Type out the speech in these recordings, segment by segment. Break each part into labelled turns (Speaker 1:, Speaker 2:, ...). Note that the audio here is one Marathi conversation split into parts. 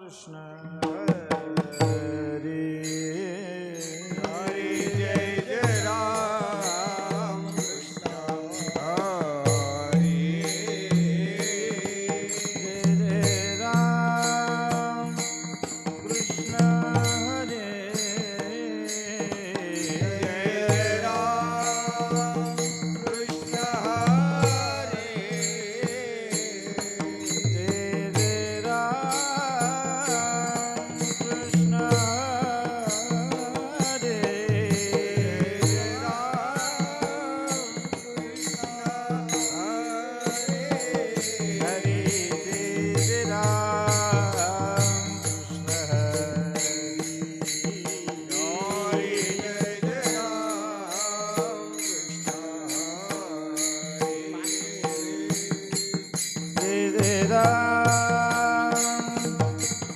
Speaker 1: कृष्ण हरी हरी जय जय राम कृष्ण हरी जय जय राम कृष्ण हरे जय राम कृष्ण हरे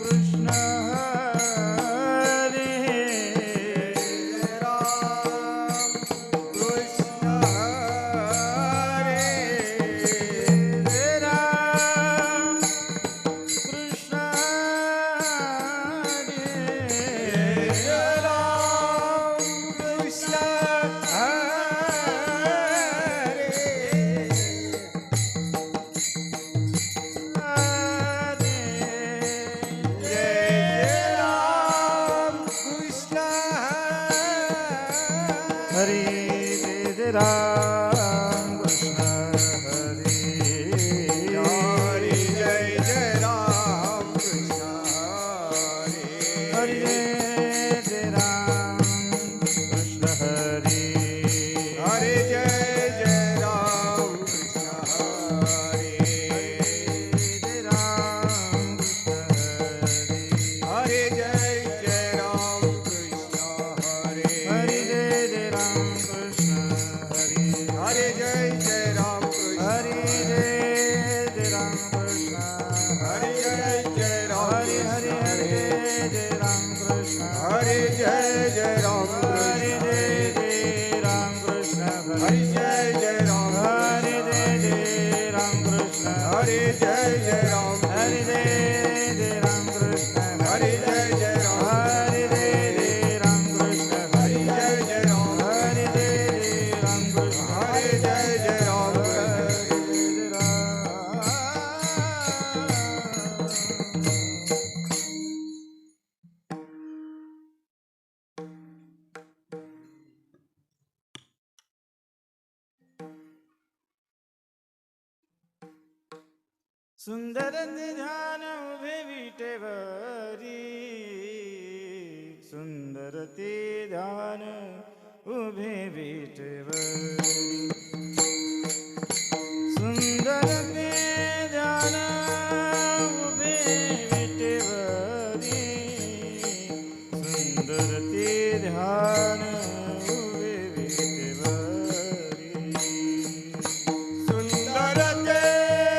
Speaker 1: सुंदर ध्यान उभे विटेवरी सुंदर ते ध्यान उभे विटेवरी सुंदर ते ध्यान उभे विटेवरी सुंदर ते ध्यान उभे विटेवरी सुंदर ते ध्यान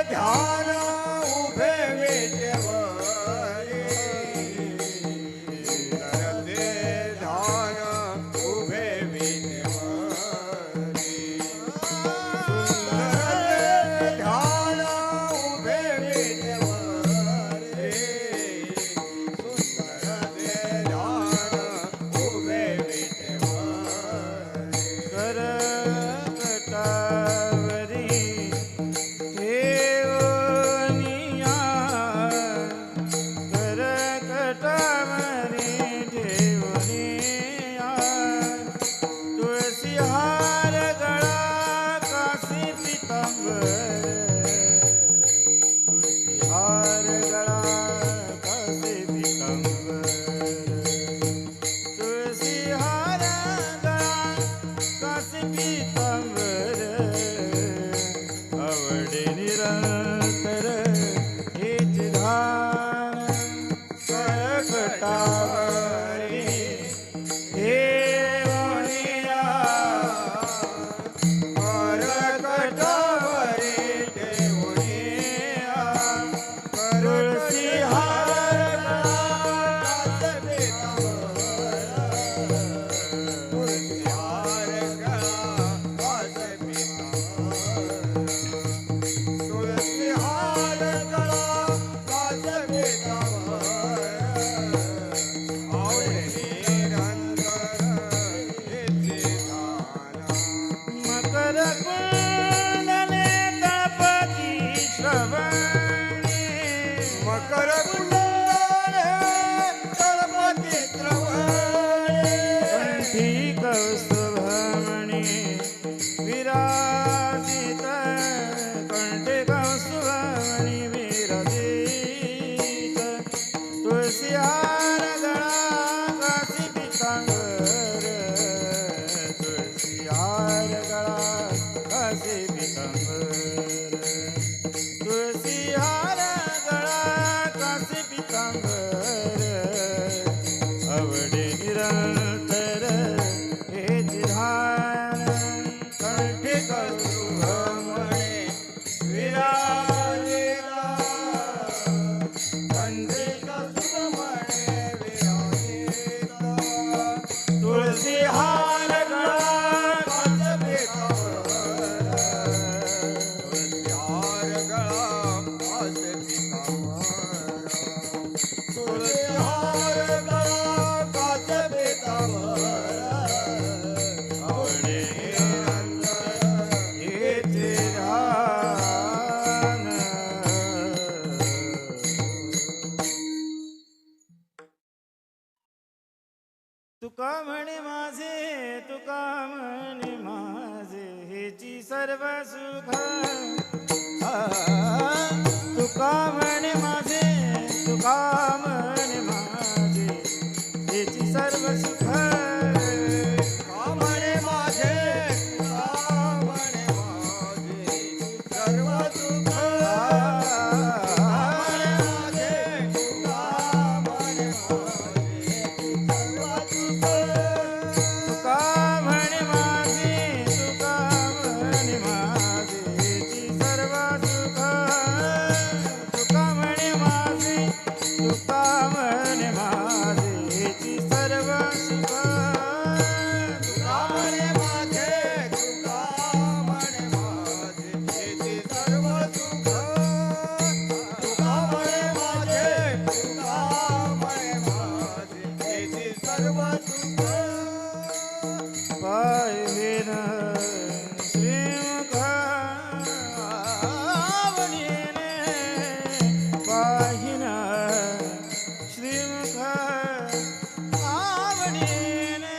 Speaker 1: हार गळा कासी पितांबर तुळसी हार गळा कासी पितांबर तुळसी हार गळा कासी पितांबर आवडे निरंतर हेच ध्यान कंठी कौतुक म्हणे विराजिता कंठी कौतुक म्हणे विराजिता तुळसी हार गळा काच पितांबर तुळसी हार गळा काच पितांबर तुळसी हार गळा काच पितांबर आवडे हेच ध्यान तुका म्हणे माझे तुका म्हणे माझे हेची सर्व सुख तुका म्हणे माझे तुका म्हणे माझे हेची सर्व सुख तुका म्हणे माझे तुका म्हणे माझे सर्व सुख तुका म्हणे माझे तुका म्हणे माझे हेची सर्व सुख तुका म्हणे माझे तुका म्हणे माझे हेची सर्व सुख तुका म्हणे माझे तुका म्हणे माझे हेची सर्व सुख तुका म्हणे माझे तुका म्हणे माझे हेची सर्व सुख पाहिन श्रीमुख आवडीने पाहिन श्रीमुख आवडीने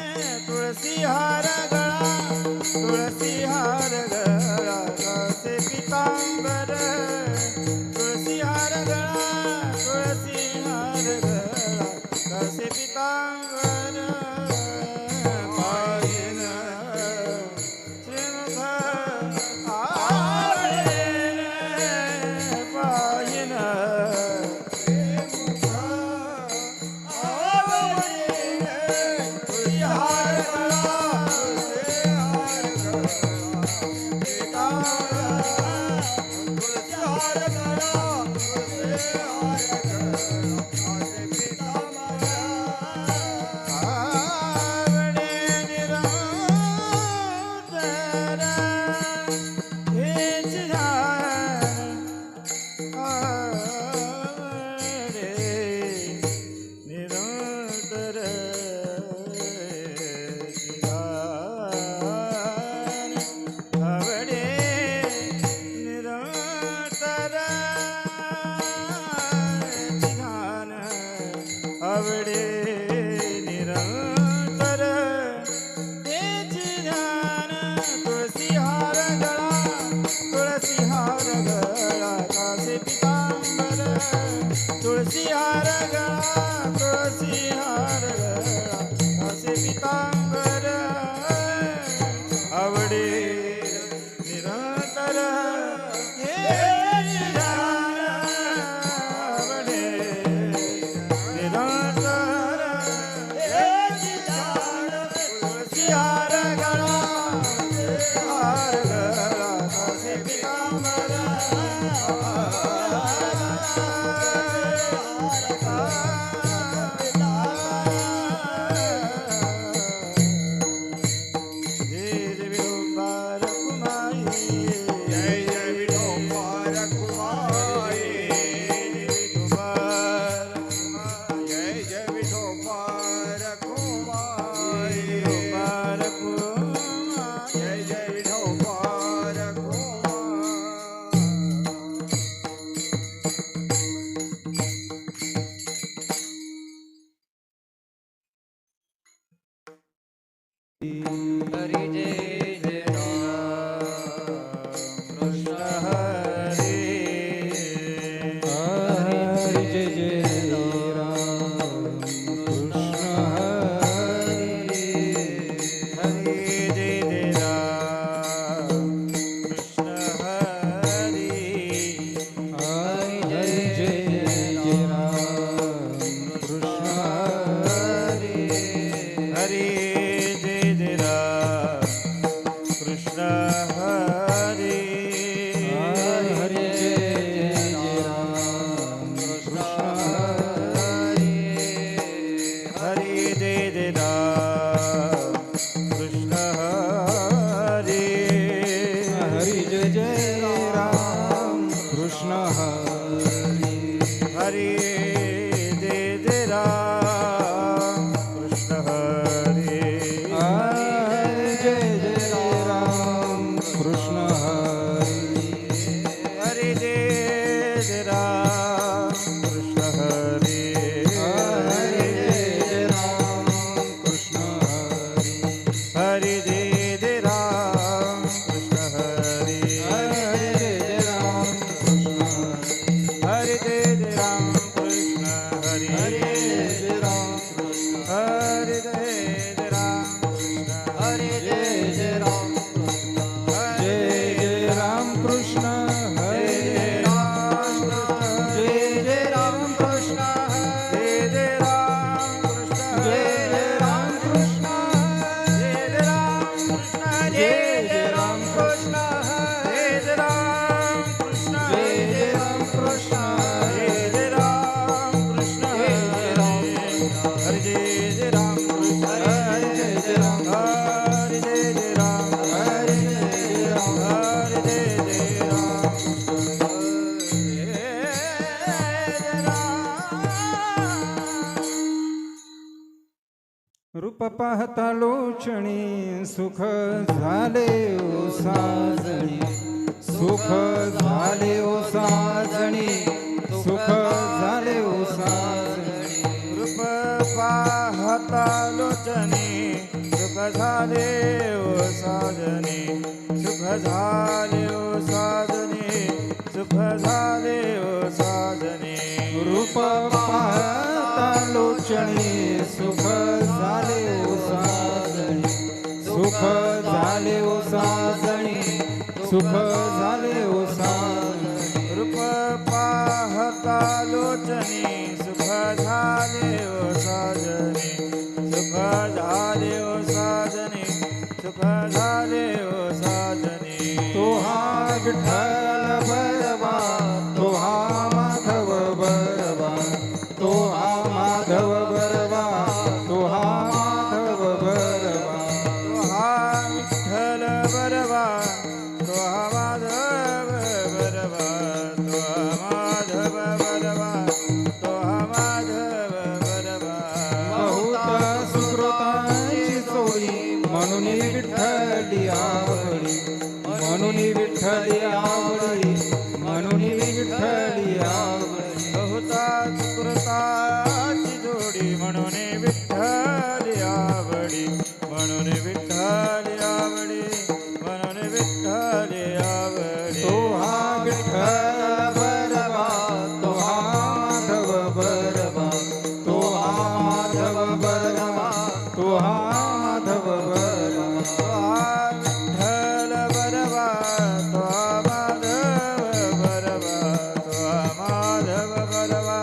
Speaker 1: तुळसी हार गळा तुळसी हार गळा कासे पितांबर तुळसी हार गळा तुळसी हार गळा कासे पितांबर पाहिन श्रीमुख आवडीने पाहिन श्रीमुख आवडीने तुळसी हार गळा तुळसी हार गळा तुळसी हार गळा कासे पितांबर आवडे निरंतर हेच ध्यान आवडे निरंतर हेच ध्यान आवडे निरंतर हेच ध्यान आवडे निरंतर हेच ध्यान तुळसी हार गळा तुळसी हार गळा कासे पितांबर तुळसी हार गळा तुळसी हार गळा कासे पितांबर आवडे निरंतर हेच ध्यान आवडे निरंतर हेच ध्यान तुळसी हार गळा हार गळा कासे पितांबर हार गळा हरे जय राम कृष्ण हरे जय राम कृष्ण हरे जय राम कृष्ण जय जय राम कृष्ण हरे जय राम कृष्ण जय जय राम कृष्ण जय जय राम कृष्ण जय जय राम कृष्ण जय जय राम कृष्ण जय जय राम कृष्ण जय जय राम कृष्ण जय जय राम कृष्ण जय जय राम हरे जय जय राम कृष्ण हरे जय जय राम हरे जय जय राम हरे जय जय राम हरे जय जय राम रूप पाहता लोचणी सुख झाले ओ साजणी सुख झाले ओ साजणी सुख झाले ओ साजणी रूप पाहता लोचणी सुख झाले ओ साजणी सुख झाले ओ साजणी सुख झाले ओ साजणी रूप पाहता लोचणी सुख झाले ओ साजणी सुख झाले ओ साजणी सुख झाले ओ साजणी रूप पाहता लोचणी सुख झाले ओ साजणी सुख झाले ओ साजणी सुख झाले ओ साजणी तो हा विठ्ठल बरवा तो हा माधव बरवा तो हा माधव बरवा तो हा माधव बरवा तो हा विठ्ठल बरवा तो हा माधव बरवा तो हा माधव बरवा तो हा माधव बरवा बहुत सुकृतांची सोयी म्हणून विठ्ठली आवडी म्हणून विठ्ठली आवडी म्हणून विठ्ठली आवडी बहुता सुकृताची जोडी म्हणून विठ्ठली आवडी म्हणून विठ्ठली आवडी म्हणून विठ्ठली आवडी तो हा विठ्ठल बरवा तो हा माधव बरवा तो हा माधव बरवा तो हा माधव बरवा तो हा विठ्ठल बरवा तो हा माधव बरवा तो हा माधव बरवा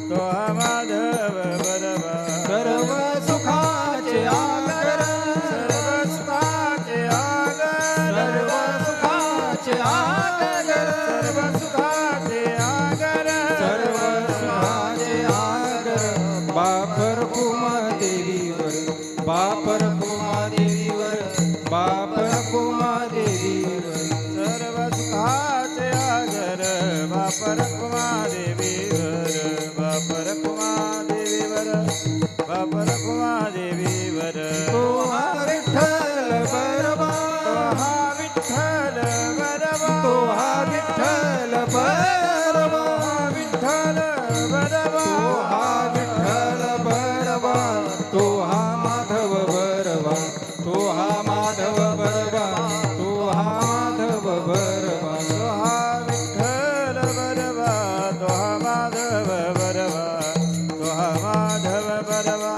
Speaker 1: तो हा माधव बरवा सर्व सुखाचे आगर सर्व सुखाचे आगर सर्व सुखाचे आगर सर्व सुखाचे आगर सर्व सुखाचे आगर बापर कुमा देवीवर बापर कुमा देवीवर बापर कुमा देवीवर सर्व सुखाचे आगर बापर कुमा देवीवर बापर कुमा देवीवर बापर कुमा देवीवर तो हा विठ्ठल बरवा तो हा विठ्ठल बरवा तो हा विठ्ठल बरवा विठ्ठल बरवा तो हा विठ्ठल बरवा तो हा माधव बरवा तो हा माधव बरवा तो हा माधव बरवा तो हा विठ्ठल बरवा तो हा माधव बरवा तो हा माधव बरवा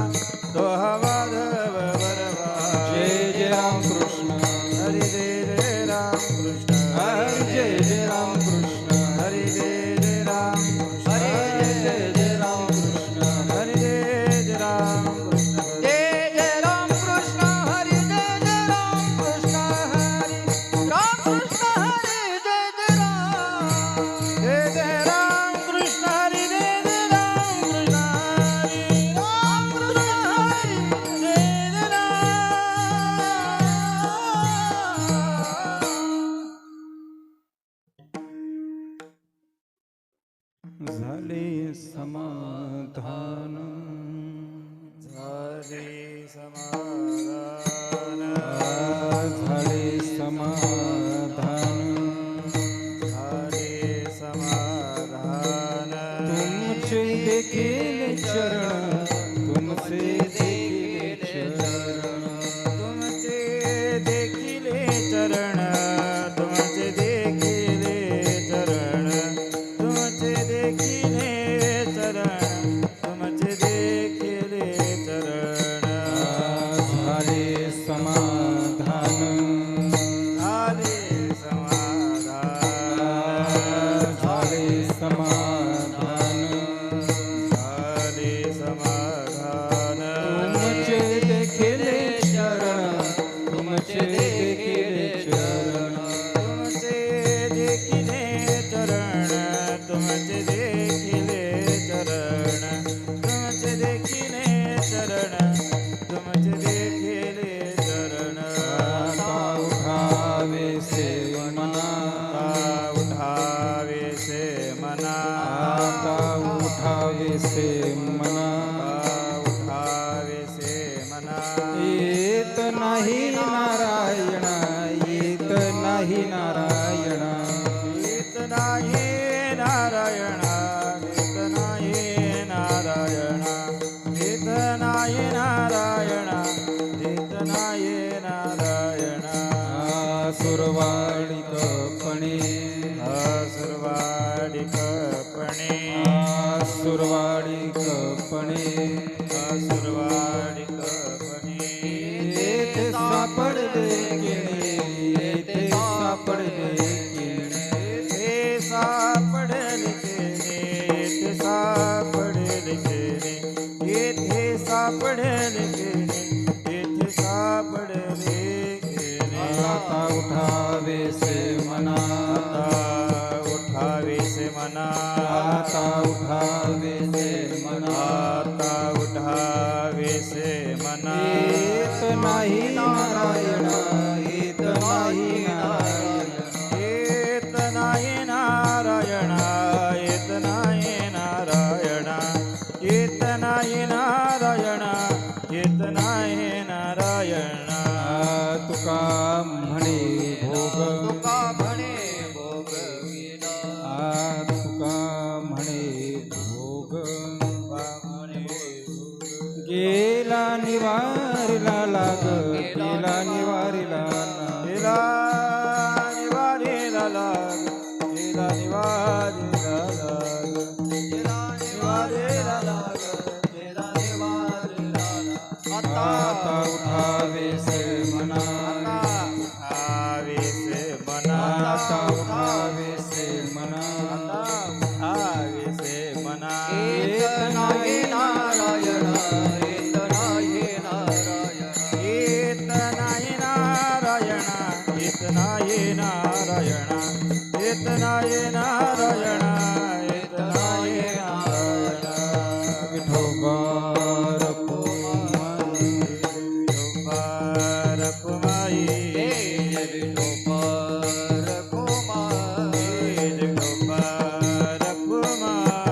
Speaker 1: तो हा माधव बरवा जय जय राम कृष्ण हरे जय जय राम कृष्ण हरे जय जय राम कृष्ण हरे जय जय राम कृष्ण हरे जय जय राम कृष्ण हरे जय जय राम कृष्ण
Speaker 2: जय जय राम कृष्ण हरे जय जय राम कृष्ण हरे राम कृष्ण हरे जय जय
Speaker 1: राम कृष्ण हरे जय जय राम कृष्ण हरे
Speaker 2: राम कृष्ण हरे
Speaker 1: जय जय राम झाले समाधान झाले समाधान झाले समाधान झाले समाधान तुमचे देखील चरण तुमचे देखील चरण तुमचे देखील चरण तुमचे देखील चरण तुमचे देखील चरण तुमचे नाही नारायण देत नाही नारायण
Speaker 2: सुरवाडिकपणे
Speaker 1: असुरवाडिकपणे
Speaker 2: सुरवाडिकपणे
Speaker 1: असुरवाडिकपणे
Speaker 2: येथे सापडले केणे येथे सापडले केणे
Speaker 1: येथे सापडले केणे येथे सापडले केणे येथे सापडले केणे येथे सापडले केणे
Speaker 2: आता उठावेसे मना
Speaker 1: आता उठावेसे मना
Speaker 2: आता उठावेसे मना
Speaker 1: आता उठावेसे मना
Speaker 2: येत नाही नारायण येत नाही नारायण
Speaker 1: येत नाही नारायण येत नाही नारायण येत नाही नारायण येत नाही नारायण
Speaker 2: तुका म्हणे भोग
Speaker 3: तुका म्हणे भोगविला
Speaker 2: तुका म्हणे भोग गेला निवारिला लाग गेला निवारिला
Speaker 1: गेला निवारीला लाग गेला निवारीला लाग
Speaker 3: गेला निवारेला लाग गेला निवारेला लाग
Speaker 2: आता उठावेसे मना
Speaker 1: उठावेसे मना
Speaker 2: आता उठावेसे मना
Speaker 1: उठावेसे मना
Speaker 3: येत नाही नारायण येत नाही नारायण
Speaker 1: येत नाही नारायण येत नाही नारायण येत नाही नारायण येत नाही नारायण
Speaker 2: विठोबा
Speaker 1: रखुमाई
Speaker 3: हे विठोबा रखुमाई हे विठोबा रखुमाई
Speaker 1: विठोबा रखुमाई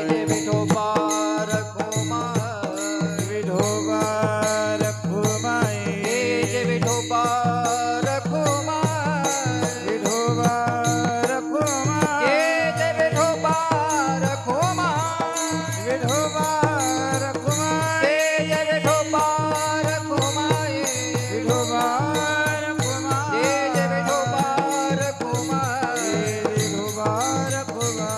Speaker 3: हे विठोबा रखुमाई
Speaker 1: विठोबा रखुमाई
Speaker 3: हे विठोबा रखुमाई
Speaker 1: विठोबा रखुमाई
Speaker 3: हे विठोबा रखुमाई
Speaker 1: विठोबा रखुमाई
Speaker 3: हे विठोबा रखुमाई
Speaker 1: विठोबा रखुमाई
Speaker 3: हे विठोबा रखुमाई
Speaker 1: विठोबा रखुमाई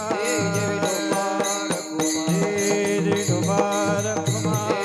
Speaker 1: विठोबा रखुमाई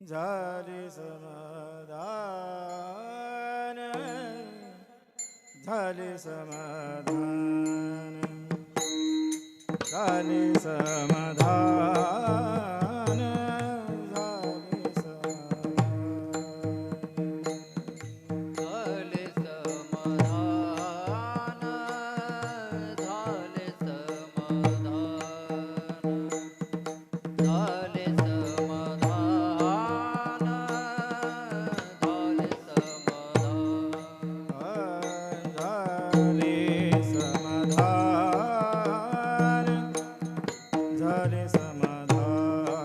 Speaker 1: झाले समाधान झाले समाधान झाले समाधान झाले
Speaker 3: झाले समाधान झाले समाधान झाले समाधान झाले समाधान
Speaker 1: झाले समाधान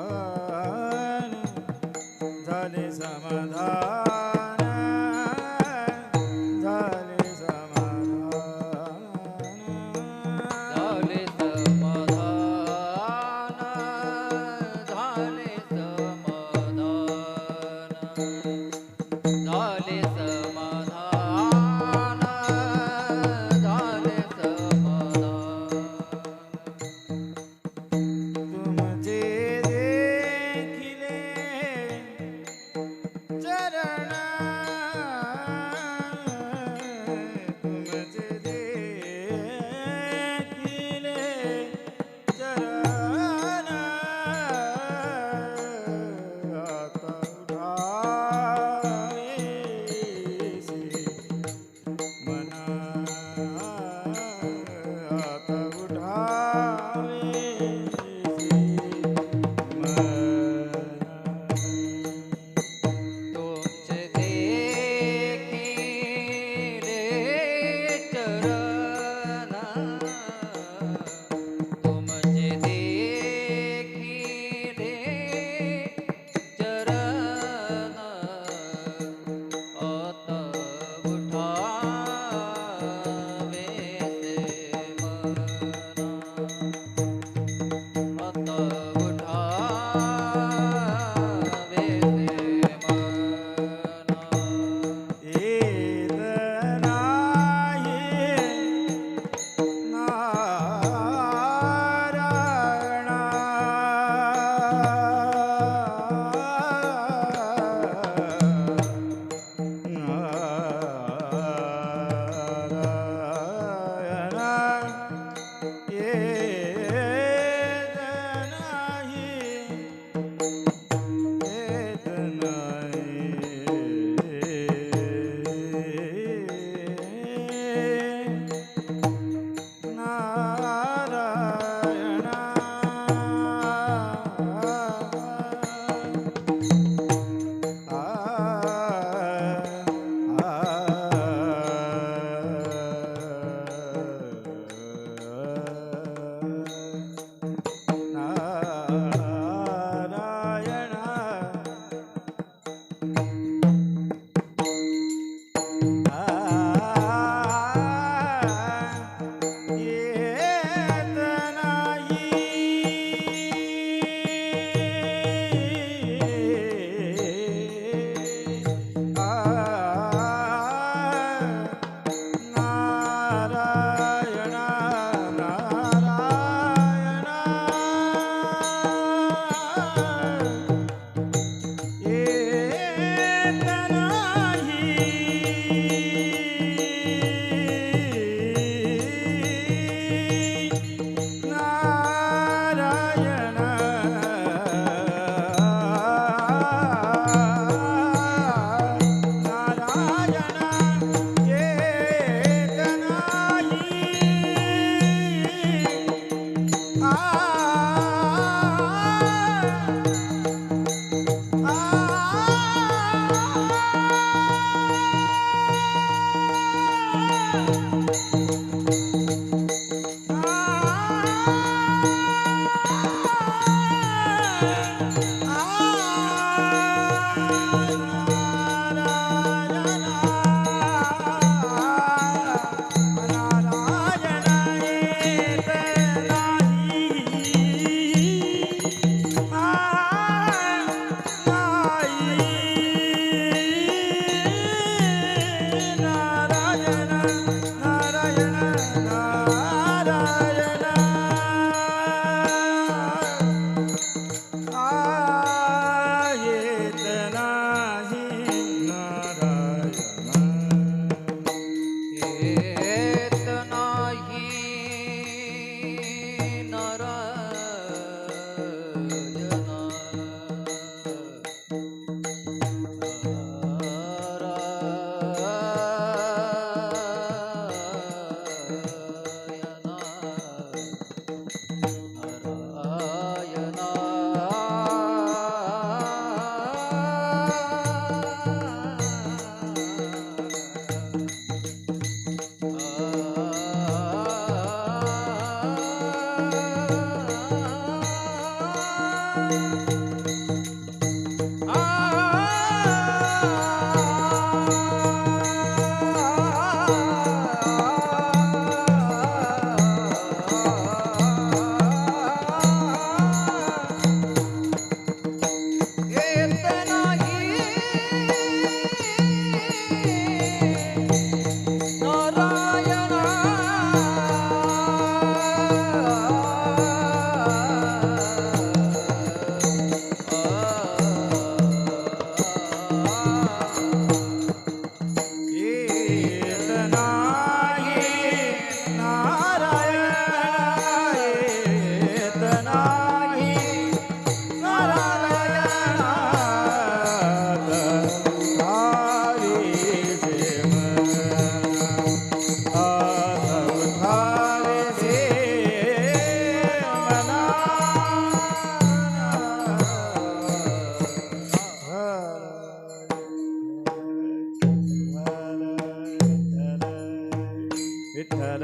Speaker 1: विठ्ठल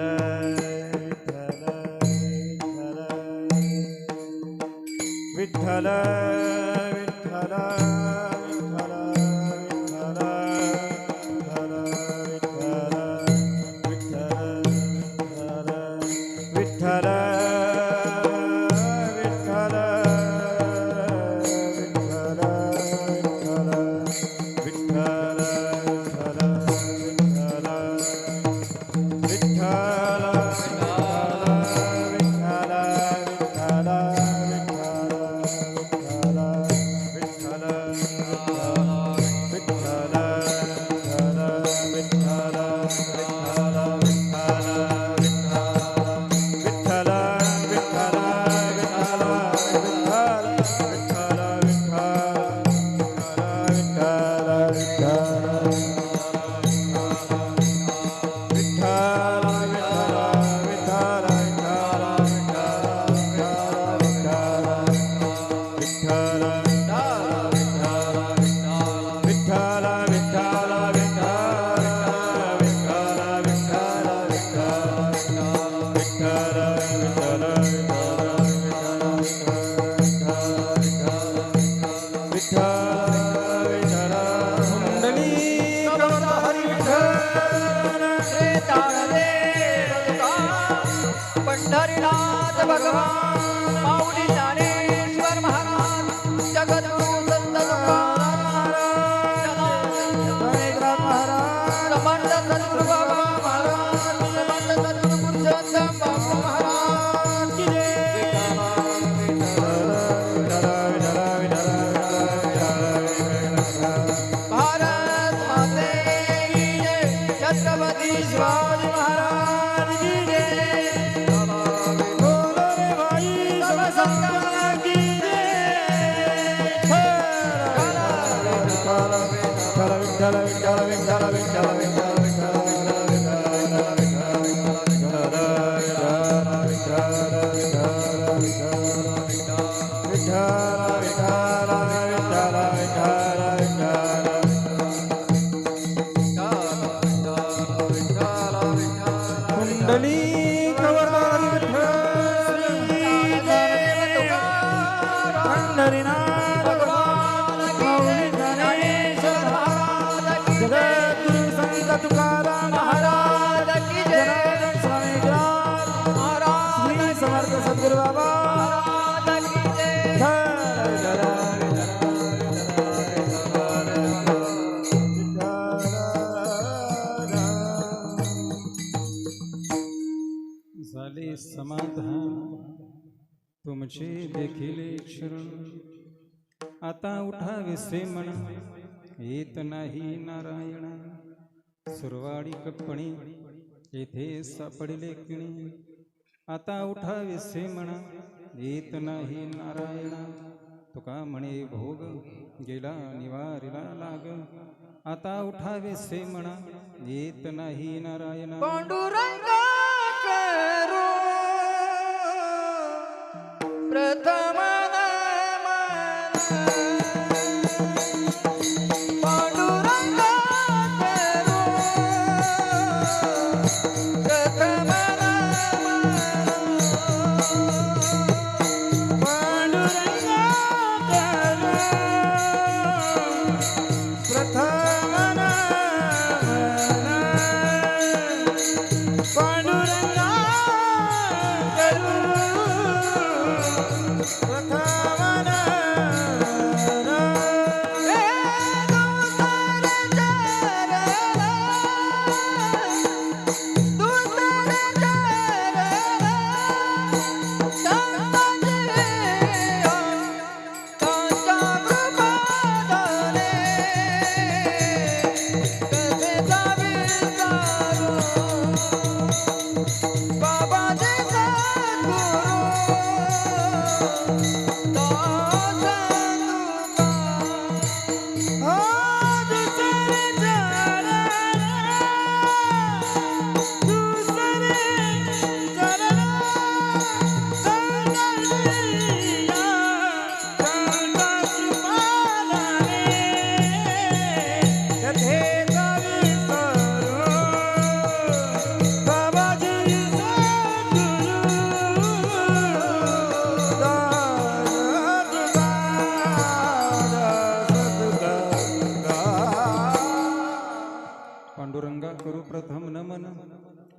Speaker 1: विठ्ठल विठ्ठल
Speaker 2: पंढरीनाथ भगवान माऊली ज्ञानेश्वर महाराज जगद्गुरु संत समर्थ सद्गुरु बाबा महाराज समर्थ सद्गुरु पुरुषोत्तम बाबा महाराज की भारत माते की जय छत्रपति शिवाजी महाराज की जय सद्गुरु बाबा
Speaker 4: झाले समाधान तुमचे देखील शरण आता उठावे से मन येत नाही नारायण सुरवाडी कपणी येथे सापडले किणी आता उठावे से म्हणा येत नाही नारायण तुका म्हणे भोग गेला निवारीला लाग आता उठावे से म्हणा येत नाही नारायण
Speaker 2: पांडुरंगा करो प्रथम पांडुरंगा करो प्रथम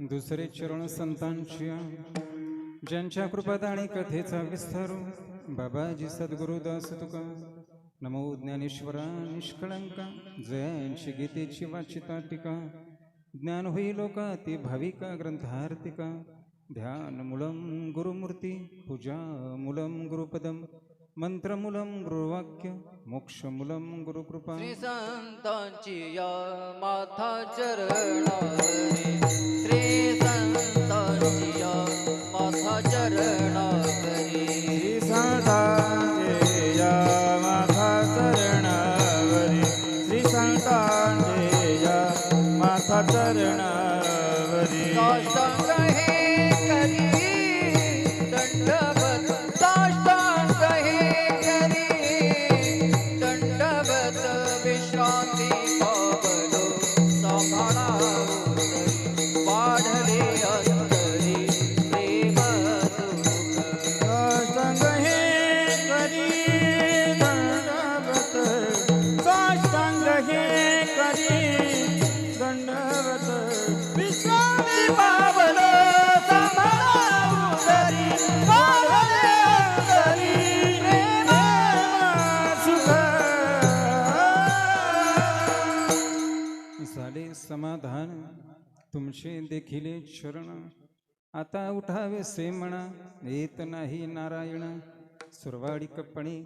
Speaker 4: दुसरे चरण संतांची ज्यांच्या कृपादाणी कथेचा विस्तारू बाबाजी सद्गुरुदास तुका नमो ज्ञानेश्वरा निष्कळंका जयांची गीतेची वाचिता टीका ज्ञान होई लोका ती भाविका ग्रंथार्थिका ध्यान मूलम गुरुमूर्ती पूजा मूलम गुरुपदम मंत्रमूलम गुरुवाक्य मोक्षमूलम गुरुकृपा
Speaker 3: श्री संतांची या माथा चरणावरी श्री संतांची या माथा चरणावरी
Speaker 1: श्री संतांचे या माथा चरणावरी श्री संतांचे या माथा चरणावरी
Speaker 3: साष्टांग हे करी दंडवत साष्टांग हे करी दंडवत विश्रांती पावलो सांभाळा उदरी वाढले अंतरी प्रेम सुख
Speaker 1: साष्टांग हे करी दंडवत साष्टांग हे करी दंडवत विश्रांती पावलो सांभाळा उदरी वाढले अंतरी प्रेम सुख
Speaker 4: झाले समाधान तुमचे देखिले चरण आता उठावे से म्हणा येत नाही नारायण सुरवाडी कपणे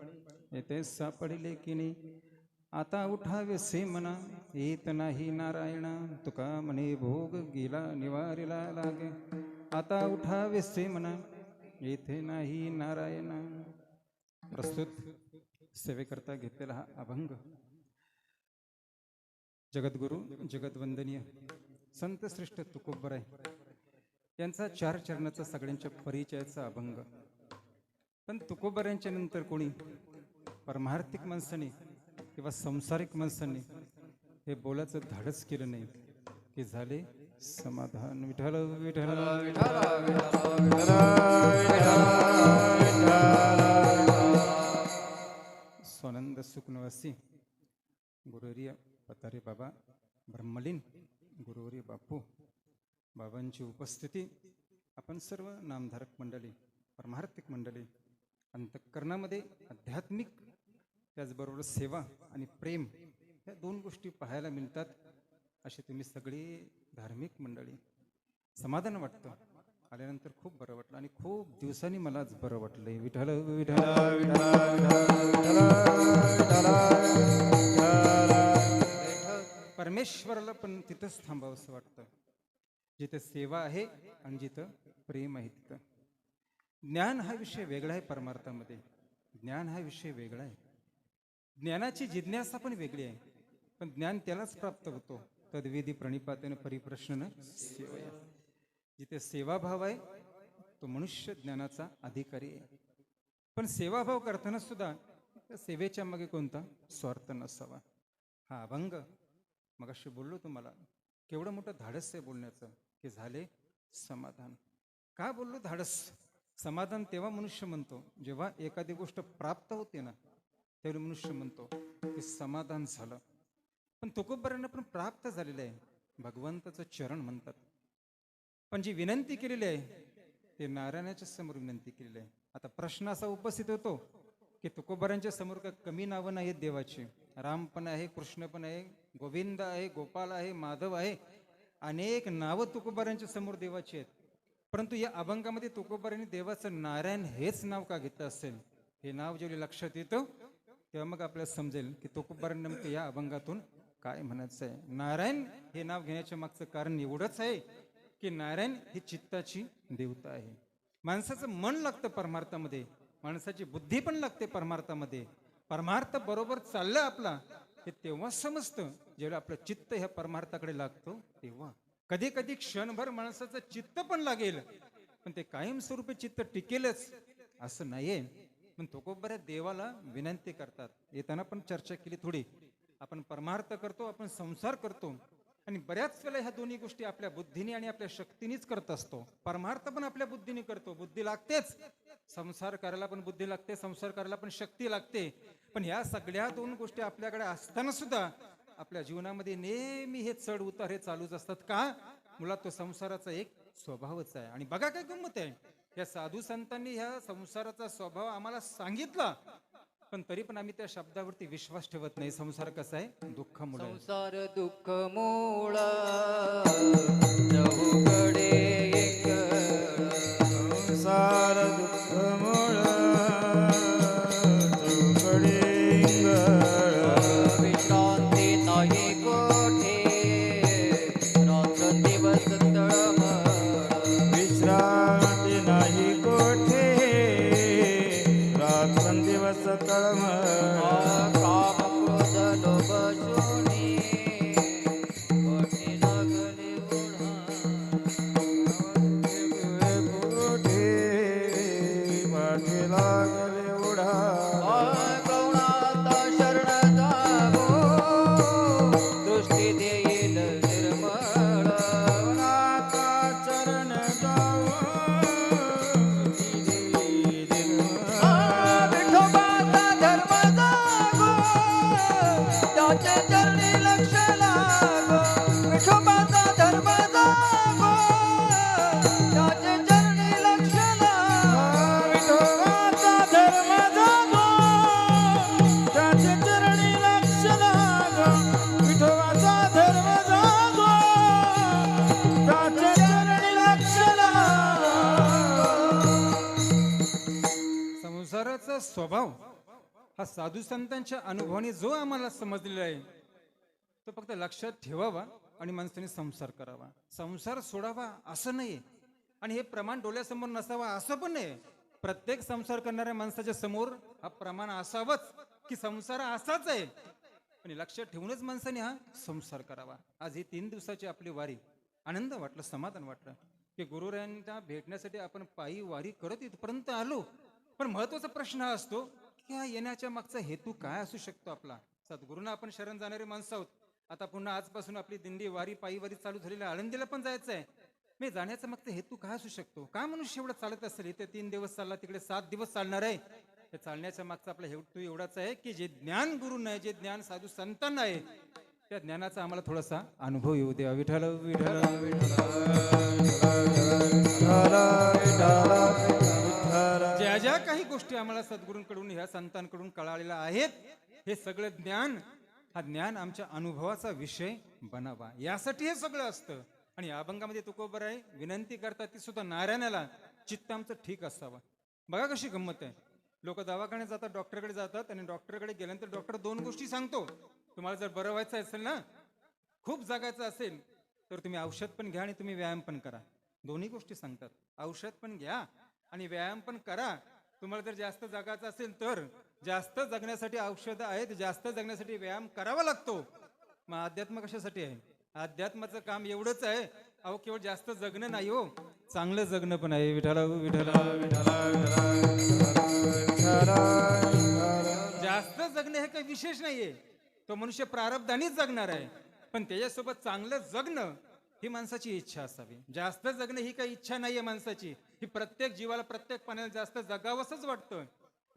Speaker 4: येते सापडिले किने आता उठावे से म्हणा येत नाही नारायण तुका म्हणे भोग गेला निवारीला लागे आता उठावे से म्हणा येथे नाही नारायण. प्रस्तुत सेवेकरता घेतलेला हा अभंग जगद्गुरु जगद्वंदनीय संत श्रेष्ठ तुकोबराय यांचा 4 चरणाचा सगळ्यांच्या परिचयाचा अभंग. पण तुकोबरायांच्या नंतर कोणी परमार्थिक माणसाने किंवा संसारिक माणसाने हे बोलायचं धाडस केलं नाही की झाले समाधान. विठ्ठल विठ्ठल स्वानंद सुखनिवासी गुरुवर्य पतारे बाबा ब्रह्मलीन गुरुवर्य बापू बाबांची उपस्थिती आपण सर्व नामधारक मंडळी परमार्थिक मंडळी अंतःकरणामध्ये आध्यात्मिक त्याचबरोबर सेवा आणि प्रेम या 2 गोष्टी पाहायला मिळतात असे तुम्ही सगळे धार्मिक मंडळी. समाधान वाटतं आल्यानंतर खूप बरं वाटलं आणि खूप दिवसांनी मलाच बरं वाटलंय. विठ्ठल विठ्ठल परमेश्वराला पण तिथंच थांबावं असं वाटतं जिथं सेवा आहे आणि जिथं प्रेम आहे तिथं. ज्ञान हा विषय वेगळा आहे परमार्थामध्ये. ज्ञान हा विषय वेगळा आहे. ज्ञानाची जिज्ञासा पण वेगळी आहे. पण ज्ञान त्यालाच प्राप्त होतो तद्वेदी प्रणिपातेन परिप्रश्न सेवया. जिथे सेवाभाव आहे तो मनुष्य ज्ञानाचा अधिकारी आहे. पण सेवाभाव करताना सुद्धा त्या सेवेच्या मागे कोणता स्वार्थ नसावा. हा अभंग मगाशी बोललो तुम्हाला केवढं मोठं धाडस आहे बोलण्याचं की झाले समाधान. का बोललो धाडस? समाधान तेव्हा मनुष्य म्हणतो जेव्हा एखादी गोष्ट प्राप्त होते ना तेव्हा मनुष्य म्हणतो की समाधान झालं. पण तुकोबरांना पण प्राप्त झालेलं आहे. भगवंताचं चरण म्हणतात. पण जी विनंती केलेली आहे ते नारायणाच्या समोर विनंती केलेली आहे. आता प्रश्न असा उपस्थित होतो की तुकोबरांच्या समोर का कमी नावं नाहीत देवाची. राम पण आहे, कृष्ण पण आहे, गोविंद आहे, गोपाल आहे, माधव आहे. अनेक नावं तुकोबरांच्या समोर देवाची आहेत. परंतु या अभंगामध्ये तुकोबरांनी देवाचं नारायण हेच नाव का घेतलं असेल हे नाव जेवढे लक्षात येतं तेव्हा मग आपल्याला समजेल की तुकोबरांनी नेमकं या अभंगातून काय म्हणायचं आहे. नारायण हे नाव घेण्याच्या मागचं कारण एवढंच आहे की नारायण ही चित्ताची देवता आहे. माणसाचं मन लागतं परमार्थामध्ये, माणसाची बुद्धी पण लागते परमार्थामध्ये. परमार्थ बरोबर चाललं आपला हे तेव्हा समजतं जेव्हा आपलं चित्त ह्या परमार्थाकडे लागतो तेव्हा. कधी कधी क्षणभर माणसाचं चित्त पण लागेल पण ते कायमस्वरूपी चित्त टिकेलच असं नाहीये. पण तुकोबरा देवाला विनंती करतात. येताना पण चर्चा केली थोडी. आपण परमार्थ करतो, आपण संसार करतो आणि बऱ्याच वेळेला ह्या दोन्ही गोष्टी आपल्या बुद्धीने आणि आपल्या शक्तीनेच करत असतो. परमार्थ पण आपल्या बुद्धीने करतो, बुद्धी लागतेच. संसार करायला पण बुद्धी लागते, संसार करायला पण शक्ती लागते. पण ह्या सगळ्या 2 गोष्टी आपल्याकडे असताना सुद्धा आपल्या जीवनामध्ये नेहमी हे चढ उतार हे चालूच असतात. का मुळात तो संसाराचा एक स्वभावच आहे. आणि बघा काय गंमत आहे, या साधू संतांनी ह्या संसाराचा स्वभाव आम्हाला सांगितला, पण तरी पण आम्ही त्या शब्दावरती विश्वास ठेवत नाही. संसार कसा आहे, दुःखामुळे आहे.
Speaker 3: संसार दुःख मूळ चहूकडे एकळ.
Speaker 1: संसार दुःख मूळ चौकडे
Speaker 3: विश्रांती नाही कोठे रात्रंदिवस तळमळ.
Speaker 1: विश्रांती नाही कोठे रात्रंदिवस तळमळ.
Speaker 3: काम क्रोध लोभ शून्य कोणी लागले ओढा.
Speaker 1: कोठे पाठी लागले ओढा.
Speaker 3: करुणाता शरण जावो दृष्टी देईल निर्मळ.
Speaker 1: नाथा चरण जावो
Speaker 3: विठोबाचा धर्म जागो त्याचे चरणी लक्ष लागो. विठोबाचा धर्म जागो त्याचे चरणी लक्ष लागो.
Speaker 1: विठोबाचा धर्म जागो त्याचे चरणी लक्ष लागो. विठोबाचा धर्म जागो त्याचे चरणी लक्ष लागो.
Speaker 4: संसाराचा स्वभाव हा साधू संतांच्या अनुभवाने जो आम्हाला समजलेला आहे, तो फक्त लक्षात ठेवावा आणि माणसाने संसार करावा. संसार सोडावा असं नाही, आणि हे प्रमाण डोळ्यासमोर नसावा असं पण नाही. प्रत्येक संसार करणाऱ्या माणसाच्या समोर हा प्रमाण असावंच की संसार असाच आहे, आणि लक्षात ठेवूनच माणसाने हा संसार करावा. आज ही 3 दिवसाची आपली वारी, आनंद वाटला, समाधान वाटलं की गुरुरायांना भेटण्यासाठी आपण पायी वारी करत इथपर्यंत आलो. पण महत्वाचा प्रश्न हा असतो की हा येण्याच्या मागचा हेतू काय असू शकतो आपला. सद्गुरूंना आपण शरण जाणारे माणसं आहोत. आता पुन्हा आजपासून आपली दिंडी वारी पायी वारी चालू झालेली, आळंदीला पण जायचं आहे. मी जाण्याचा मागचा हेतू काय असू शकतो, का मनुष्य एवढं चालत असेल. इथे 3 दिवस चालला, तिकडे 7 दिवस चालणार आहे. त्या चालण्याच्या मागचा आपला हेतू एवढाच आहे की जे ज्ञान गुरूंना आहे, जे ज्ञान साधू संतांना आहे, त्या ज्ञानाचा आम्हाला थोडासा अनुभव येऊ द्या. विठ्ठल विठ्ठल ज्या ज्या काही गोष्टी आम्हाला सद्गुरूंकडून, ह्या संतांकडून कळालेल्या आहेत, हे सगळं ज्ञान, हा ज्ञान आमच्या अनुभवाचा विषय बनावा, यासाठी हे सगळं असतं. आणि या अभंगामध्ये तुकोबराय विनंती करतात ती सुद्धा नारायणाला, चित्त आमचं ठीक असावं. बघा कशी गंमत आहे. लोक दवाखान्यात जातात, डॉक्टरकडे जातात, आणि डॉक्टरकडे गेल्यानंतर डॉक्टर 2 गोष्टी सांगतो. तुम्हाला जर बरं व्हायचं असेल ना, खूप जगायचं असेल, तर तुम्ही औषध पण घ्या आणि तुम्ही व्यायाम पण करा. दोन्ही गोष्टी सांगतात. औषध पण घ्या आणि व्यायाम पण करा. तुम्हाला जर जास्त जगायचं असेल तर जास्त जगण्यासाठी औषधं आहेत, जास्त जगण्यासाठी व्यायाम करावा लागतो. मग अध्यात्म कशासाठी आहे? अध्यात्माचं काम एवढंच आहे, अहो केवळ जास्त जगणं नाही हो, चांगलं जगणं पण आहे. विठ्ठला विठ्ठला जास्त जगणं हे काही विशेष नाहीये, तो मनुष्य प्रारब्धानेच जगणार आहे. पण त्याच्यासोबत चांगलं जगणं ही माणसाची इच्छा असावी. जास्त जगणं ही काही इच्छा नाहीये माणसाची, ही प्रत्येक जीवाला, प्रत्येक पाण्याला जास्त जगावंच वाटतं.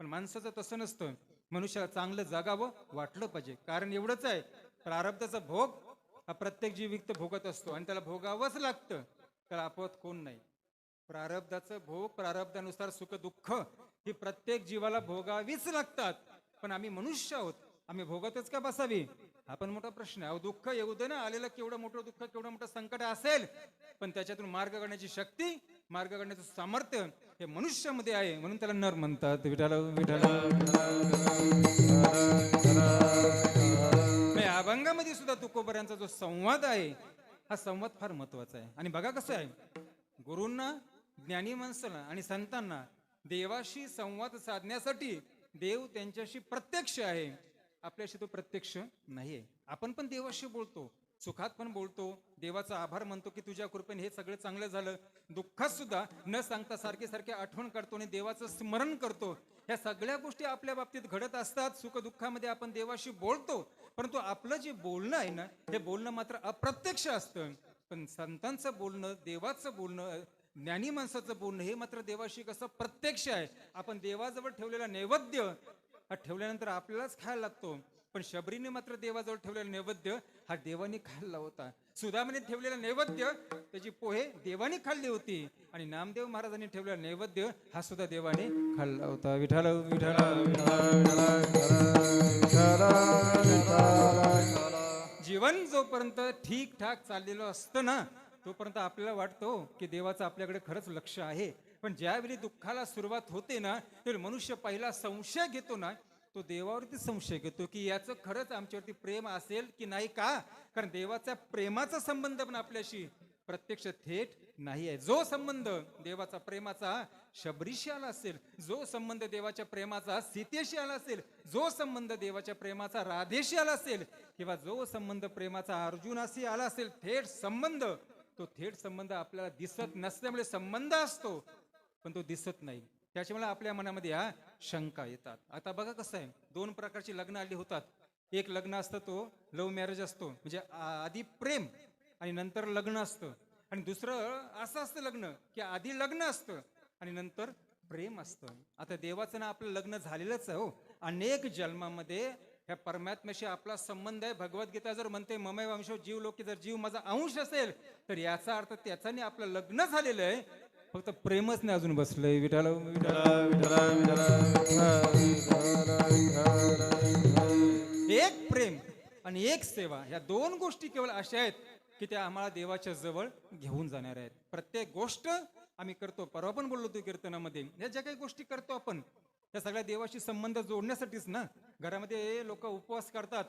Speaker 4: पण माणसाचं तसं नसतं. मनुष्याला चांगलं जगावं वाटलं पाहिजे. कारण एवढंच आहे, प्रारब्धाचा भोग हा प्रत्येक जीव विकत भोगत असतो आणि त्याला भोगावंच लागतं. त्याला अपवाद कोण नाही. प्रारब्धाचं भोग, प्रारब्धानुसार सुख दुःख ही प्रत्येक जीवाला भोगावीच लागतात. पण आम्ही मनुष्य आहोत, आम्ही भोगतच का बसावी, हा पण मोठा प्रश्न आहे. दुःख येऊ दे ना, आलेलं केवढं मोठं दुःख, केवढं मोठं संकट असेल, पण त्याच्यातून मार्ग काढण्याची शक्ती, मार्ग काढण्याचं सामर्थ्य हे मनुष्यामध्ये आहे. म्हणून त्याला नर म्हणतात. विठ्ठल विठ्ठल अभंगामध्ये सुद्धा तुकोबऱ्यांचा जो संवाद आहे, हा संवाद फार महत्वाचा आहे. आणि बघा कसं आहे, गुरूंना, ज्ञानी माणसाला आणि संतांना देवाशी संवाद साधण्यासाठी देव त्यांच्याशी प्रत्यक्ष आहे, आपल्याशी तो प्रत्यक्ष नाहीये. आपण पण देवाशी बोलतो, सुखात पण बोलतो, देवाचा आभार मानतो की तुझ्या कृपेने हे सगळं चांगलं झालं. दुःखात सुद्धा न सांगता सारखे सारखे आठवण करतो आणि देवाचं स्मरण करतो. ह्या सगळ्या गोष्टी आपल्या बाबतीत घडत असतात. सुख दुःखामध्ये आपण देवाशी बोलतो, परंतु आपलं जे बोलणं आहे ना, हे बोलणं मात्र अप्रत्यक्ष असतं. पण संतांचं बोलणं, देवाचं बोलणं, ज्ञानी माणसाचं बोलणं हे मात्र देवाशी कसं प्रत्यक्ष आहे. आपण देवाजवळ ठेवलेला नैवेद्य हा ठेवल्यानंतर आपल्यालाच खायला लागतो. पण शबरीने मात्र देवाजवळ ठेवलेला नैवेद्य हा देवाने खाल्ला होता. सुदामाने ठेवलेला नैवेद्य त्याची पोहे देवाने खाल्ली होती आणि नामदेव महाराजांनी ठेवलेला नैवेद्य हा सुद्धा देवाने खाल्ला होता. विठाल जीवन जोपर्यंत ठीक ठाक चाललेलं असतं ना तोपर्यंत आपल्याला वाटतो की देवाचं आपल्याकडे खरंच लक्ष आहे. पण ज्यावेळी दुःखाला सुरुवात होते ना तर मनुष्य पहिला संशय घेतो ना तो देवावरती संशय घेतो की याचं खरंच आमच्यावरती प्रेम असेल की नाही का. कारण देवाचा प्रेमाचा संबंध पण आपल्याशी प्रत्यक्ष थेट नाही आहे. जो संबंध देवाचा प्रेमाचा शबरीशी आला असेल, जो संबंध देवाच्या प्रेमाचा सीतेशी आला असेल, जो संबंध देवाच्या प्रेमाचा राधेशी आला असेल किंवा जो संबंध प्रेमाचा अर्जुनाशी आला असेल, थेट संबंध, तो थेट संबंध आपल्याला दिसत नसल्यामुळे संबंध असतो पण तो दिसत नाही. त्याच्यामुळे आपल्या मनामध्ये ह्या शंका येतात. आता बघा कसं आहे, दोन प्रकारची लग्न आली होतात. एक लग्न असतं तो लव्ह मॅरेज असतो, म्हणजे आधी प्रेम आणि नंतर लग्न असतं. आणि दुसरं असं असतं लग्न की आधी लग्न असतं आणि नंतर प्रेम असतं. आता देवाचं ना आपलं लग्न झालेलंच आहे हो. अनेक जन्मामध्ये ह्या परमात्म्याशी आपला संबंध आहे. भगवद्गीता जर म्हणते ममय वंशो जीव लोकी, जर जीव माझा अंश असेल तर याचा अर्थ त्याच्याने आपलं लग्न झालेलं आहे, फक्त प्रेमच नाही अजून बसलंय. विठाल एक प्रेम आणि एक सेवा, या दोन गोष्टी केवळ अशा आहेत की त्या आम्हाला देवाच्या जवळ घेऊन जाणार आहेत. प्रत्येक गोष्ट आम्ही करतो, परवा पण बोललो होतो कीर्तनामध्ये, या ज्या काही गोष्टी करतो आपण त्या सगळ्या देवाशी संबंध जोडण्यासाठीच ना. घरामध्ये लोक उपवास करतात,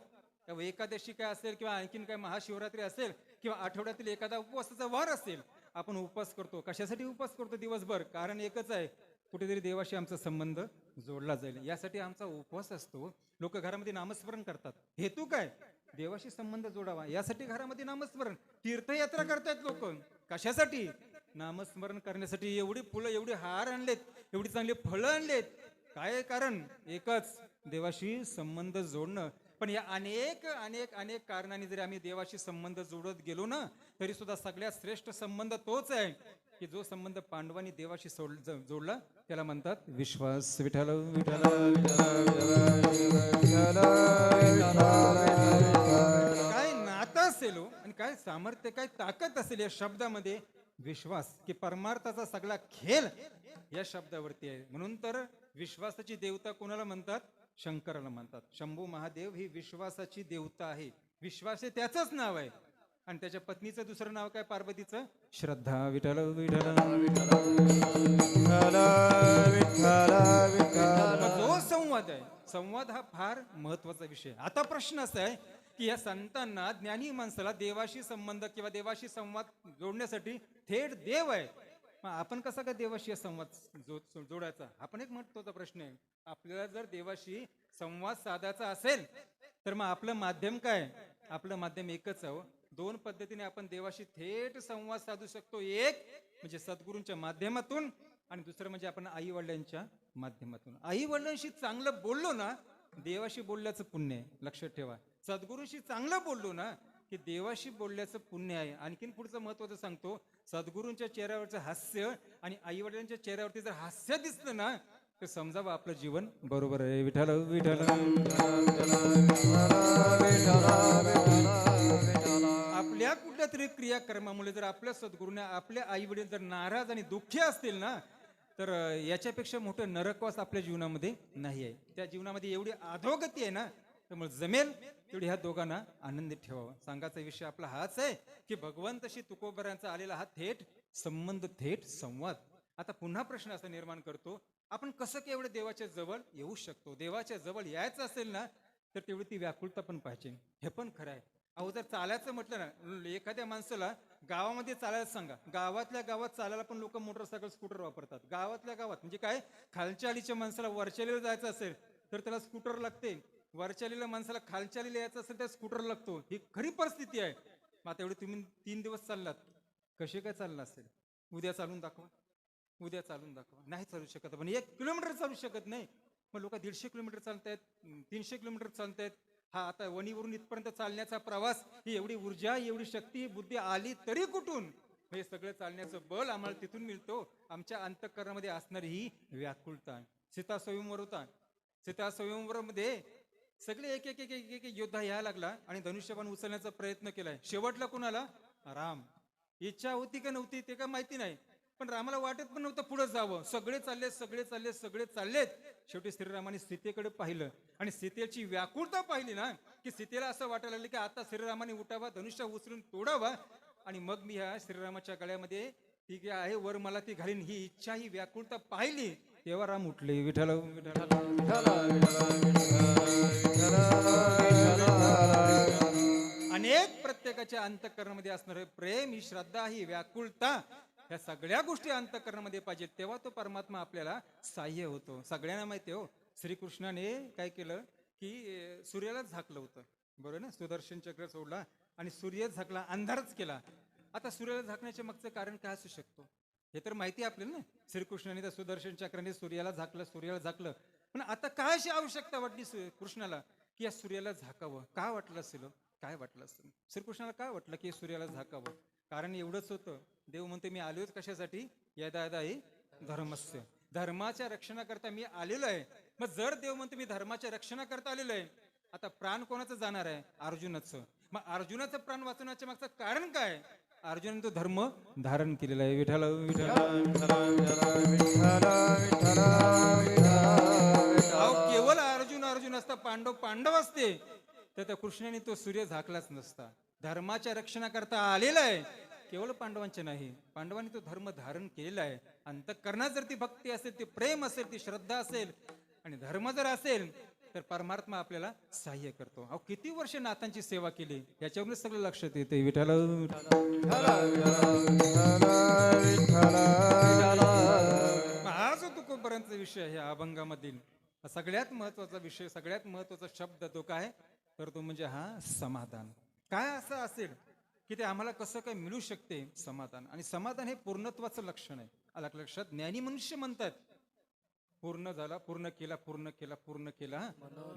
Speaker 4: तेव्हा एकादशी काय असेल किंवा आणखीन काय महाशिवरात्री असेल किंवा आठवड्यातील एखादा उपवासाचा वार असेल, आपण उपवास करतो. कशासाठी उपवास करतो दिवसभर? कारण एकच आहे, कुठेतरी देवाशी आमचा संबंध जोडला जाईल, यासाठी आमचा उपवास असतो. लोक घरामध्ये नामस्मरण करतात, हेतू काय? देवाशी संबंध जोडावा यासाठी घरामध्ये नामस्मरण. तीर्थयात्रा करतायत लोक, कशासाठी? नामस्मरण करण्यासाठी. एवढी फुलं, एवढे हार आणलेत, एवढी चांगली फळं आणलेत, काय कारण? एकच, देवाशी संबंध जोडणं. पण या अनेक अनेक अनेक कारणांनी जरी आम्ही देवाशी संबंध जोडत गेलो ना तरी सुद्धा सगळ्यात श्रेष्ठ संबंध तोच आहे की जो संबंध पांडवांनी देवाशी जोडला त्याला म्हणतात विश्वास. विठाल काय नातं असेल आणि काय सामर्थ्य, काय ताकद असेल या शब्दामध्ये. विश्वास की परमार्थाचा सगळा खेळ या शब्दावरती आहे. म्हणून तर विश्वासाची देवता कोणाला म्हणतात? शंकराला म्हणतात. शंभू महादेव ही विश्वासाची देवता आहे. विश्वास हे त्याचंच नाव आहे. आणि त्याच्या पत्नीचं दुसरं नाव काय? पार्वतीचं श्रद्धा. विठ्ठल जो संवाद आहे, संवाद हा फार महत्वाचा विषय. आता प्रश्न असा आहे की या संतांना, ज्ञानी माणसाला देवाशी संबंध किंवा देवाशी संवाद जोडण्यासाठी थेट देव आहे, मग आपण कसा काय देवाशी संवाद जोडायचा? हा पण एक महत्वाचा प्रश्न आहे. आपल्याला जर देवाशी संवाद साधायचा असेल तर मग आपलं माध्यम काय? आपलं माध्यम एकच आहे. दोन पद्धतीने आपण देवाशी थेट संवाद साधू शकतो. एक म्हणजे सद्गुरूंच्या माध्यमातून आणि दुसरं म्हणजे आपण आई वडिलांच्या माध्यमातून. आई वडिलांशी चांगलं बोललो ना देवाशी बोलल्याचं पुण्य आहे, लक्षात ठेवा. सद्गुरूशी चांगलं बोललो ना की देवाशी बोलल्याचं पुण्य आहे. आणखीन पुढचं महत्वाचं सांगतो, सद्गुरूंच्या चेहऱ्यावरचं हास्य आणि आई वडिलांच्या चेहऱ्यावरती जर हास्य दिसलं ना तर समजावं आपलं जीवन बरोबर आहे. विठाल विठाल आपल्या कुठल्या तरी क्रियाकर्मामुळे जर आपल्या सद्गुरूने, आपले आई वडील जर नाराज आणि दुःखी असतील ना तर याच्यापेक्षा मोठं नरकवास आपल्या जीवनामध्ये नाही आहे. त्या जीवनामध्ये एवढी अधोगती आहे ना, त्यामुळे जमेल तेवढी ह्या दोघांना आनंदित ठेवावा. सांगायचा विषय आपला हाच आहे की भगवंतशी तुकोबरांचा आलेला हा थेट संबंध, थेट संवाद. आता पुन्हा प्रश्न असा निर्माण करतो, आपण कसं काय एवढं देवाच्या जवळ येऊ शकतो? देवाच्या जवळ यायचं असेल ना तर तेवढी ती व्याकुलता पण पाहिजे. हे पण खरं आहे. अहो जर चालायचं म्हटलं ना, एखाद्या माणसाला गावामध्ये चालायला सांगा, गावातल्या गावात चालायला पण लोक मोटरसायकल स्कूटर वापरतात. गावातल्या गावात म्हणजे काय, खालच्या आलीच्या माणसाला वरच्यालीला जायचं असेल तर त्याला स्कूटर लागते, वरच्यालीला माणसाला खालच्यालीला यायचं असेल तर स्कूटर लागतो. ही खरी परिस्थिती आहे. मग आता एवढे तुम्ही 3 दिवस चाललात, कसे काय चालला असेल? उद्या चालून दाखवा, उद्या चालून दाखवा. नाही चालू शकत. पण 1 किलोमीटर चालू शकत नाही. मग लोक 150 किलोमीटर चालतायत, 300 किलोमीटर चालतायत. हा आता वणीवरून इथपर्यंत चालण्याचा प्रवास, ही एवढी ऊर्जा, एवढी शक्ती, बुद्धी आली तरी कुठून? हे सगळं चालण्याचं बल आम्हाला तिथून मिळतो, आमच्या अंतःकरणामध्ये असणारी ही व्याकुलता. सीता स्वयंवर होता, सीता स्वयंवर मध्ये सगळे एक एक एक एक एक योद्धा यायला लागला आणि धनुष्यबाण उचलण्याचा प्रयत्न केलाय. शेवटला कोणाला? राम. इच्छा होती का नव्हती ते काय माहिती नाही, पण रामाला वाटत पण नव्हतं पुढे जावं. सगळे चाललेत. शेवटी श्रीरामाने सीतेकडे पाहिलं आणि सीतेची व्याकुळता पाहिली ना, की सीतेला असं वाटायला लागलं की आता श्रीरामाने उठावा, धनुष्य उचलून तोडावा आणि मग मी ह्या श्रीरामाच्या गळ्यामध्ये ती जी आहे वर मला ती घालीन, ही इच्छा ही व्याकुळता पाहिली. तेव्हा राम उठले. विठ्ठल विठ्ठल. अनेक प्रत्येकाच्या अंतःकरणामध्ये असणारे प्रेम, ही श्रद्धा, ही व्याकुळता, ह्या सगळ्या गोष्टी अंतःकरणामध्ये पाहिजे, तेव्हा तो परमात्मा आपल्याला सहाय्य होतो. सगळ्यांना माहिती हो, श्रीकृष्णाने काय केलं की सूर्याला झाकलं होतं, बरोबर ना. सुदर्शन चक्र सोडला आणि सूर्य झाकला, अंधारच केला. आता सूर्याला झाकण्याच्या मागचं कारण काय असू शकतो हे तर माहिती आपल्याला ना. श्रीकृष्णाने त्या सुदर्शन चक्राने सूर्याला झाकलं. पण आता काय अशी आवश्यकता वाटली कृष्णाला की या सूर्याला झाकावं? काय वाटलं असेल श्रीकृष्णाला? काय वाटलं की सूर्याला झाकावं? कारण एवढंच होतं, देव म्हणते मी आलोच कशासाठी? यदा यदा ही धर्मस्य, धर्माच्या रक्षणाकरता मी आलेलो आहे. मग जर देव म्हणते मी धर्माच्या रक्षणाकरता आलेलो आहे, आता प्राण कोणाचं जाणार आहे? अर्जुनाचं. मग अर्जुनाचं प्राण वाचवण्याच्या मागचं कारण काय? अर्जुनाने तो धर्म धारण केलेला आहे. विठ्ठल केवळ अर्जुन असता, पांडव असते तर त्या कृष्णाने तो सूर्य झाकलाच नसता. धर्माच्या रक्षणाकरता आलेला आहे, केवळ पांडवांचे नाही, पांडवांनी तो धर्म धारण केलेला आहे. अंतःकरणात जर ती भक्ती असेल, ती प्रेम असेल, ती श्रद्धा असेल आणि धर्म जर असेल तर परमात्मा आपल्याला सहाय्य करतो. अहो किती वर्ष नाथांची सेवा केली याच्यावरून सगळं लक्षात येते. विठ्ठल हा जो तुकोबरांचा विषय आहे अभंगामधील सगळ्यात महत्वाचा विषय, सगळ्यात महत्वाचा शब्द तो काय? तर तो म्हणजे हा समाधान. काय असं असेल की ते आम्हाला कसं काय मिळू शकते? समाधान. आणि समाधान हे पूर्णत्वाचं लक्षण आहे. अलग लक्षात ज्ञानी मनुष्य म्हणतात पूर्ण झाला, पूर्ण केला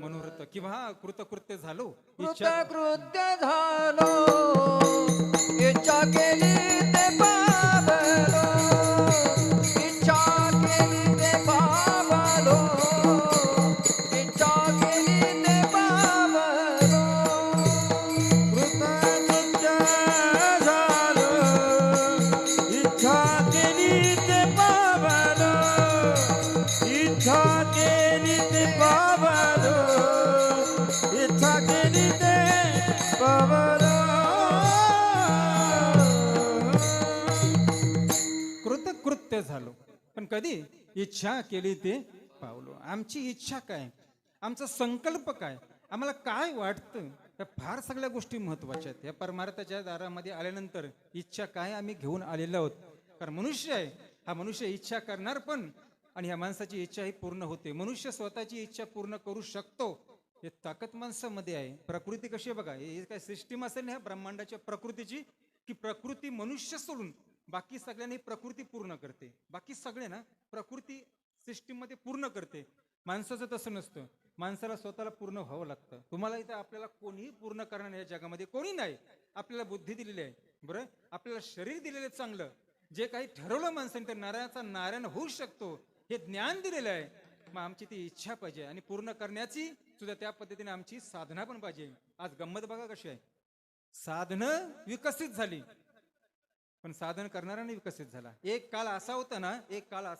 Speaker 4: मनोरथ, किंवा कृतकृत्य झालो,
Speaker 2: कृतकृत्य झालो, इच्छा केली ते पावलो, इच्छा केली ते पावलो, इच्छा केली ते पावलो.
Speaker 1: कृतकृत्य झालो, इच्छा केली ते पावलो, इच्छा केली ते पावलो, इच्छा केली ते पावलो.
Speaker 4: कृतकृत्य झालो, पण कधी? इच्छा केली ते पावलो. आमची इच्छा काय? आमचा संकल्प काय? आम्हाला काय वाटतं? या फार सगळ्या गोष्टी महत्वाच्या आहेत. या परमार्थाच्या दारामध्ये आल्यानंतर इच्छा काय आम्ही घेऊन आलेलो आहोत. कारण मनुष्य आहे, हा मनुष्य इच्छा करणार पण, आणि ह्या माणसाची इच्छा ही पूर्ण होते. मनुष्य स्वतःची इच्छा पूर्ण करू शकतो, हे ताकद माणसामध्ये आहे. प्रकृती कशी आहे बघा, हे काय सिस्टीम असेल ना ह्या ब्रह्मांडाच्या प्रकृतीची, की प्रकृती मनुष्य सोडून बाकी सगळ्यांनी प्रकृती पूर्ण करते. बाकी सगळे ना प्रकृती सिस्टीम मध्ये पूर्ण करते. माणसाचं तसं नसतं. माणसाला स्वतःला पूर्ण व्हावं लागतं. तुम्हाला इथं आपल्याला कोणीही पूर्ण करणार या जगामध्ये कोणी नाही. आपल्याला बुद्धी दिलेली आहे, बरं, आपल्याला शरीर दिलेलं चांगलं, जे काही ठरवलं माणसाने तर नारायणाचा नारायण होऊ शकतो हे ज्ञान दिलेलं आहे. मग आमची ती इच्छा पाहिजे आणि पूर्ण करण्याची सुद्धा त्या पद्धतीने आमची साधना पण पाहिजे. आज गंमत बघा कशी आहे, साधनं विकसित झाली पण साधन करणारा नाही विकसित झाला. एक काळ असा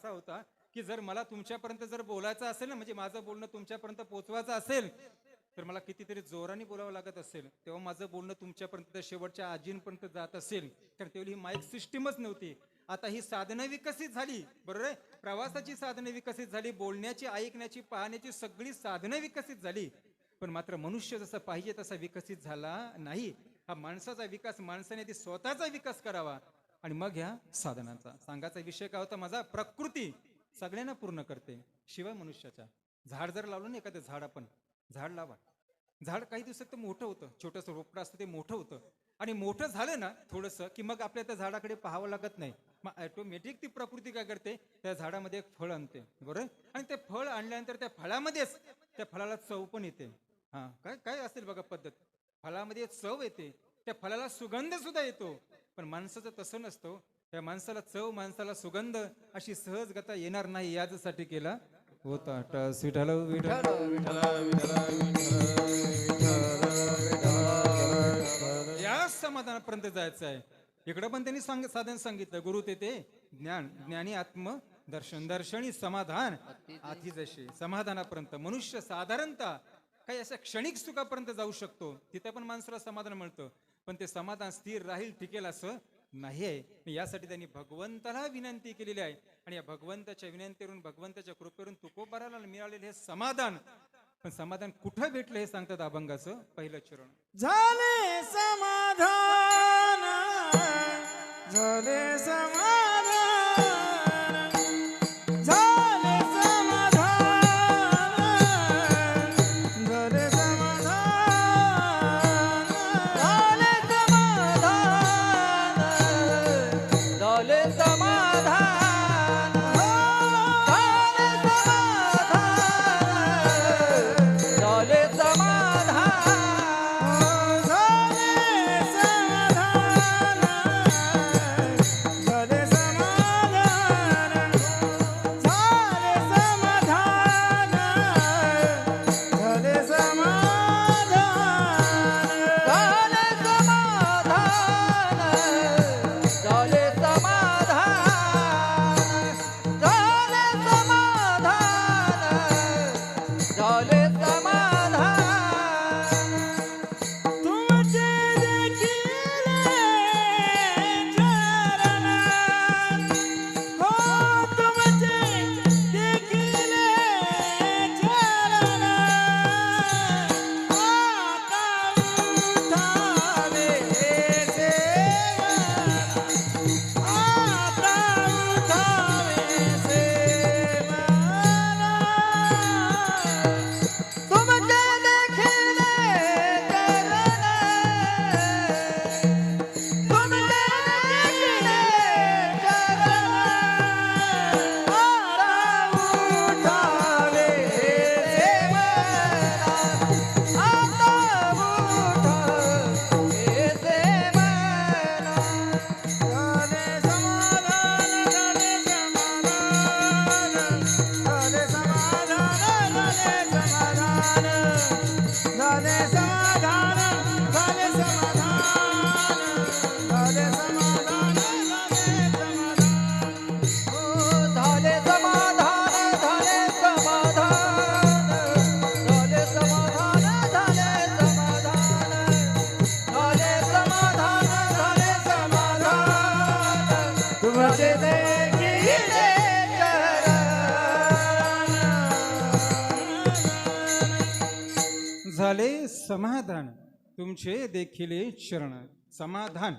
Speaker 4: होता की जर मला तुमच्यापर्यंत जर बोलायचं असेल ना, म्हणजे माझं बोलणं तुमच्यापर्यंत पोहोचवायचं असेल तर मला कितीतरी जोराने बोलावं लागत असेल, तेव्हा माझं बोलणं तुमच्यापर्यंत शेवटच्या आजींपर्यंत जात असेल. कारण तेवढी ही माईक सिस्टीमच नव्हती. आता ही साधनं विकसित झाली, बरोबर आहे, प्रवासाची साधनं विकसित झाली, बोलण्याची, ऐकण्याची, पाहण्याची सगळी साधनं विकसित झाली, पण मात्र मनुष्य जसा पाहिजे तसा विकसित झाला नाही. हा माणसाचा विकास, माणसाने आधी स्वतःचा विकास करावा आणि मग ह्या साधनांचा. सांगायचा विषय काय होता माझा? प्रकृती सगळ्यांना पूर्ण करते शिवाय मनुष्याच्या. झाड जर लावलं ना, एखादं झाड, आपण झाड लावा, झाड काही दिवसात तर मोठं होतं, छोटंसं रोपटं असतं ते मोठं होतं, आणि मोठं झालं ना थोडंसं की मग आपल्या त्या झाडाकडे पाहावं लागत नाही. मग ऑटोमॅटिक ती प्रकृती काय करते, त्या झाडामध्ये एक फळ आणते, बरोबर, आणि ते फळ आणल्यानंतर त्या फळामध्येच त्या फळाला चव पण येते. हा काय काय असेल बघा पद्धत, फळामध्ये चव येते, त्या फळाला सुगंध सुद्धा येतो. पण माणसाचं तसं नसतं. त्या माणसाला चव, माणसाला सुगंध अशी सहज गता येणार नाही. याच्यासाठी केला होता टस विठ्ठल विठ्ठल या समाधानापर्यंत जायचं आहे. इकडं पण त्यांनी साधन सांगितलं. गुरु ते ज्ञान, ज्ञानी आत्म दर्शन, दर्शनी समाधान आधी जसे. समाधानापर्यंत मनुष्य साधारणतः काही अशा क्षणिक सुखापर्यंत जाऊ शकतो. तिथे पण माणसाला समाधान मिळतं, पण ते समाधान स्थिर राहील टिकेल असं नाही आहे. यासाठी त्यांनी भगवंताला विनंती केलेली आहे. आणि या भगवंताच्या विनंतीवरून, भगवंताच्या कृपेवरून तुकोबाराला मिळालेले हे समाधान, पण समाधान कुठं भेटलं हे सांगतात अभंगाचं पहिलं चरण.
Speaker 1: झाले समाधान, झाले समाधान, झाले समाधान, झाले समाधान,
Speaker 2: झाले समाधान, झाले समाधान, झाले समाधान, झाले
Speaker 4: झाले समाधान तुमचे देखील चरण. समाधान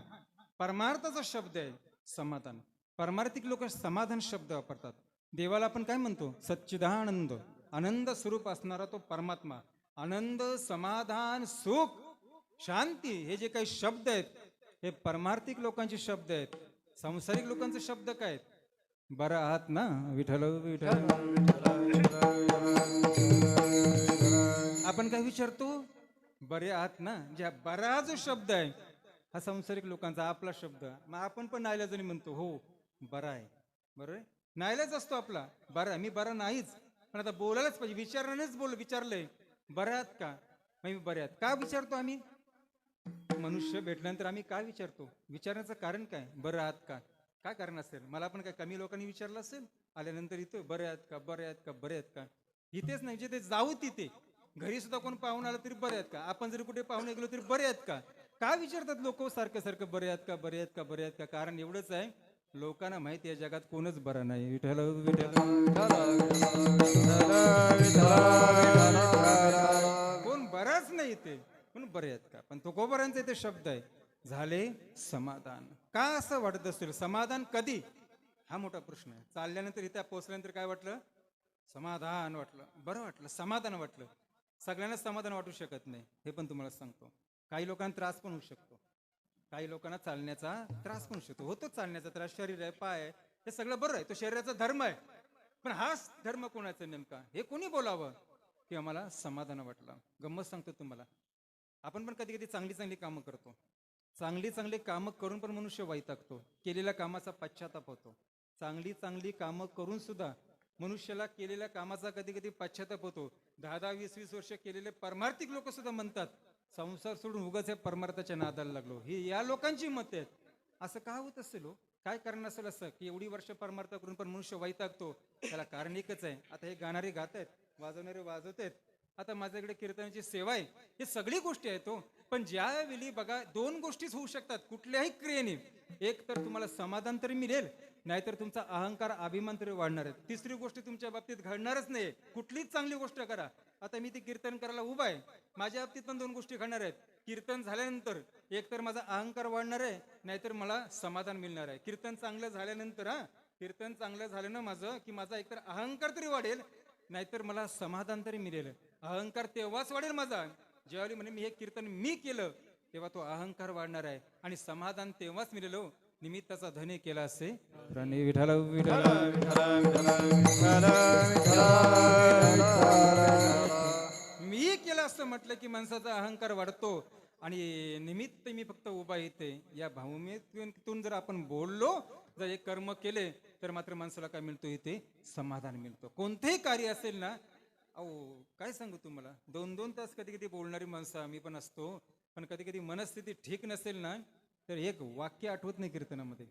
Speaker 4: परमार्थाचा शब्द आहे. समाधान, परमार्थिक लोक समाधान शब्द वापरतात. देवाला आपण काय म्हणतो? सच्चिदानंद, आनंद स्वरूप असणारा तो परमात्मा. आनंद, समाधान, सुख, शांती हे जे काही शब्द आहेत हे परमार्थिक लोकांचे शब्द आहेत. सांसारिक लोकांचे शब्द काय आहेत? बरं आहात ना विठ्ठल विठ्ठल. आपण काय विचारतो? बरे आहात ना. ज्या बरा जो शब्द आहे हा सांसारिक लोकांचा, आपला शब्द. मग आपण पण नाईलाजाने म्हणतो हो बरा आहे. बरोबर आहे, नाईलाज असतो आपला. बरा, मी बरा नाहीच, पण आता बोलायलाच पाहिजे. विचारण्यानेच विचारलंय बऱ्या आहात का? मग मी बरे आहात का विचारतो आम्ही? मनुष्य भेटल्यानंतर आम्ही काय विचारतो? विचारण्याचं कारण काय? बरं आहात का? काय कारण असेल? मला पण काय कमी लोकांनी विचारलं असेल आल्यानंतर इथं बरे आहात का, बरे आहेत का, बरे आहेत का? इथेच नाही, जिथे जाऊ तिथे, घरी सुद्धा कोण पाहून आलं तरी बरे आहेत का? आपण जरी कुठे पाहुणे गेलो तरी बरे आहेत का? काय विचारतात लोक सारखं सारखं बरे आहेत का, बरे आहेत का, बरे आहेत का? कारण एवढंच आहे, लोकांना माहिती आहे जगात कोणच बरं नाही. विठ्ठल विठ्ठल, कोण बराच नाही ते, पण बरे आहेत का? पण तुकोबारांचे ते शब्द आहे, झाले समाधान. का असं वाटत असेल? समाधान कधी? हा मोठा प्रश्न आहे. चालल्यानंतर इथे पोहोचल्यानंतर काय वाटलं? समाधान वाटलं, बरं वाटलं, समाधान वाटलं. सगळ्यांना समाधान वाटू शकत नाही, हे पण तुम्हाला सांगतो. काही लोकांना त्रास पण होऊ शकतो. काही लोकांना चालण्याचा त्रास पण होऊ शकतो. होतो चालण्याचा त्रास. शरीर आहे, पाय आहे, हे सगळं बरं आहे, तो शरीराचा धर्म आहे. पण हाच धर्म कोणाचा नेमका हे कोणी बोलावं की आम्हाला समाधान वाटलं? गंमत सांगतो तुम्हाला. आपण पण कधी कधी चांगली चांगली कामं करतो. चांगली चांगली कामं करून पण मनुष्य वैतागतो. केलेल्या कामाचा पश्चाताप होतो. चांगली चांगली कामं करून सुद्धा मनुष्याला केलेल्या कामाचा कधी कधी पश्चाताप होतो. 10-10, 20-20 वर्ष केलेले परमार्थिक लोक सुद्धा म्हणतात संसार सोडून उगाच या परमार्थाच्या नादाला लागलो. ही या लोकांची मत आहेत. असं का होत असेल हो? काय कारण असेल असं की एवढी वर्ष परमार्थ करून पण मनुष्य वैतागतो? त्याला कारण एकच आहे. आता हे गाणारे गात आहेत, वाजवणारे वाजवत आहेत, आता माझ्याकडे कीर्तनाची सेवा आहे, हे सगळी गोष्टी आहेत हो. पण ज्यावेळी बघा दोन गोष्टीच होऊ शकतात कुठल्याही क्रियेने. एक तर तुम्हाला समाधान तरी मिळेल, नाहीतर तुमचा अहंकार अभिमान तरी वाढणार आहे. तिसरी गोष्ट तुमच्या बाबतीत घडणारच नाही. कुठलीच चांगली गोष्ट करा, आता मी ती कीर्तन करायला उभा आहे, माझ्या बाबतीत पण दोन गोष्टी घडणार आहेत. कीर्तन झाल्यानंतर एक तर माझा अहंकार वाढणार आहे, नाहीतर मला समाधान मिळणार आहे. कीर्तन चांगलं झाल्यानंतर कीर्तन चांगलं झालं ना माझं की माझा एकतर अहंकार तरी वाढेल, नाहीतर मला समाधान तरी मिळेल. अहंकार तेव्हाच वाढेल माझा ज्यावेळी म्हणे मी हे कीर्तन मी केलं, तेव्हा तो अहंकार वाढणार आहे. आणि समाधान तेव्हाच मिळेल हो, निमित्ताचा धने केला असे प्राणी विठाल विठाल. मी केलं असं म्हटलं की माणसाचा अहंकार वाढतो. आणि निमित्त मी फक्त उभा येते या भावनेतून जर आपण बोललो, जर हे कर्म केले, तर मात्र माणसाला काय मिळतो? इथे समाधान मिळतो. कोणतेही कार्य असेल ना, अहो काय सांगू तुम्हाला, 2-2 तास कधी कधी बोलणारी माणसं आम्ही पण असतो. पण कधी कधी मनस्थिती ठीक नसेल ना, तर एक वाक्य आठवत नाही कीर्तनामध्ये.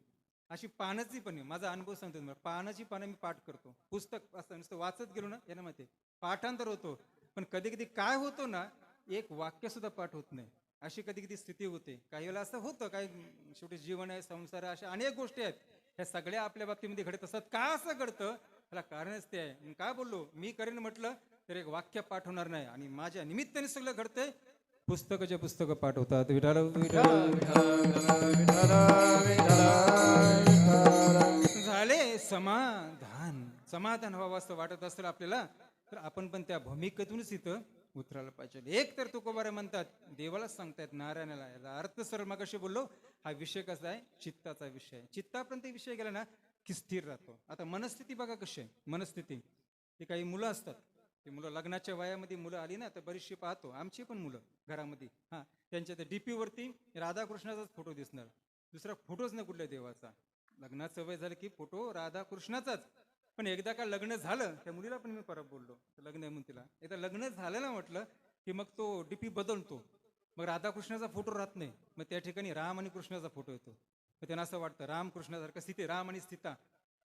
Speaker 4: अशी पानाची पण आहे, माझा अनुभव सांगतो तुम्हाला. पानाची पानं मी पाठ करतो, पुस्तक असं नुसतं वाचत गेलो ना यांना माहिती पाठांतर होतो. पण कधी कधी काय होतो ना, एक वाक्य सुद्धा पाठ होत नाही. अशी कधी कधी स्थिती होते. काही वेळेला असं होतं, काय शेवटी जीवन आहे, संसार आहे, अशा अनेक गोष्टी आहेत. ह्या सगळ्या आपल्या बाबतीमध्ये घडत असतात. का असं घडतं त्याला कारणच ते आहे. मी काय बोललो, मी करेन म्हटलं तर एक वाक्य पाठ होणार नाही. आणि माझ्या निमित्ताने सगळं घडतंय. पुस्तकाचे पुस्तकं पाठ होतात. विठाल झाले समाधान. समाधान व्हावं असं वाटत असेल आपल्याला, तर आपण पण त्या भूमिकेतूनच इथं उतरायला पाहिजे. एक तर तुकोबारे म्हणतात, देवालाच सांगतायत नारायणाला. याचा अर्थ सरळ मगाशी बोललो, हा विषय कसा आहे? चित्ताचा विषय आहे. चित्तापर्यंत विषय गेला ना की स्थिर राहतो. आता मनस्थिती बघा कशी आहे. मनस्थिती ही काही मुलं असतात, ती मुलं लग्नाच्या वयामध्ये मुलं आली ना, तर बरीचशी पाहतो, आमची पण मुलं घरामध्ये, त्यांच्या त्या डीपी वरती राधाकृष्णाचाच फोटो दिसणार, दुसरा फोटोच नाही कुठल्या देवाचा. लग्नाचं वय झालं की फोटो राधाकृष्णाचाच. पण एकदा का लग्न झालं, त्या मुलीला पण मी परत बोललो, लग्न आहे म्हणून तिला, एकदा लग्न झालं ना म्हटलं की मग तो डीपी बदलतो. मग राधाकृष्णाचा फोटो राहत नाही, मग त्या ठिकाणी राम आणि कृष्णाचा फोटो येतो. मग त्यांना असं वाटतं राम कृष्णासारखं, सीते राम आणि सीता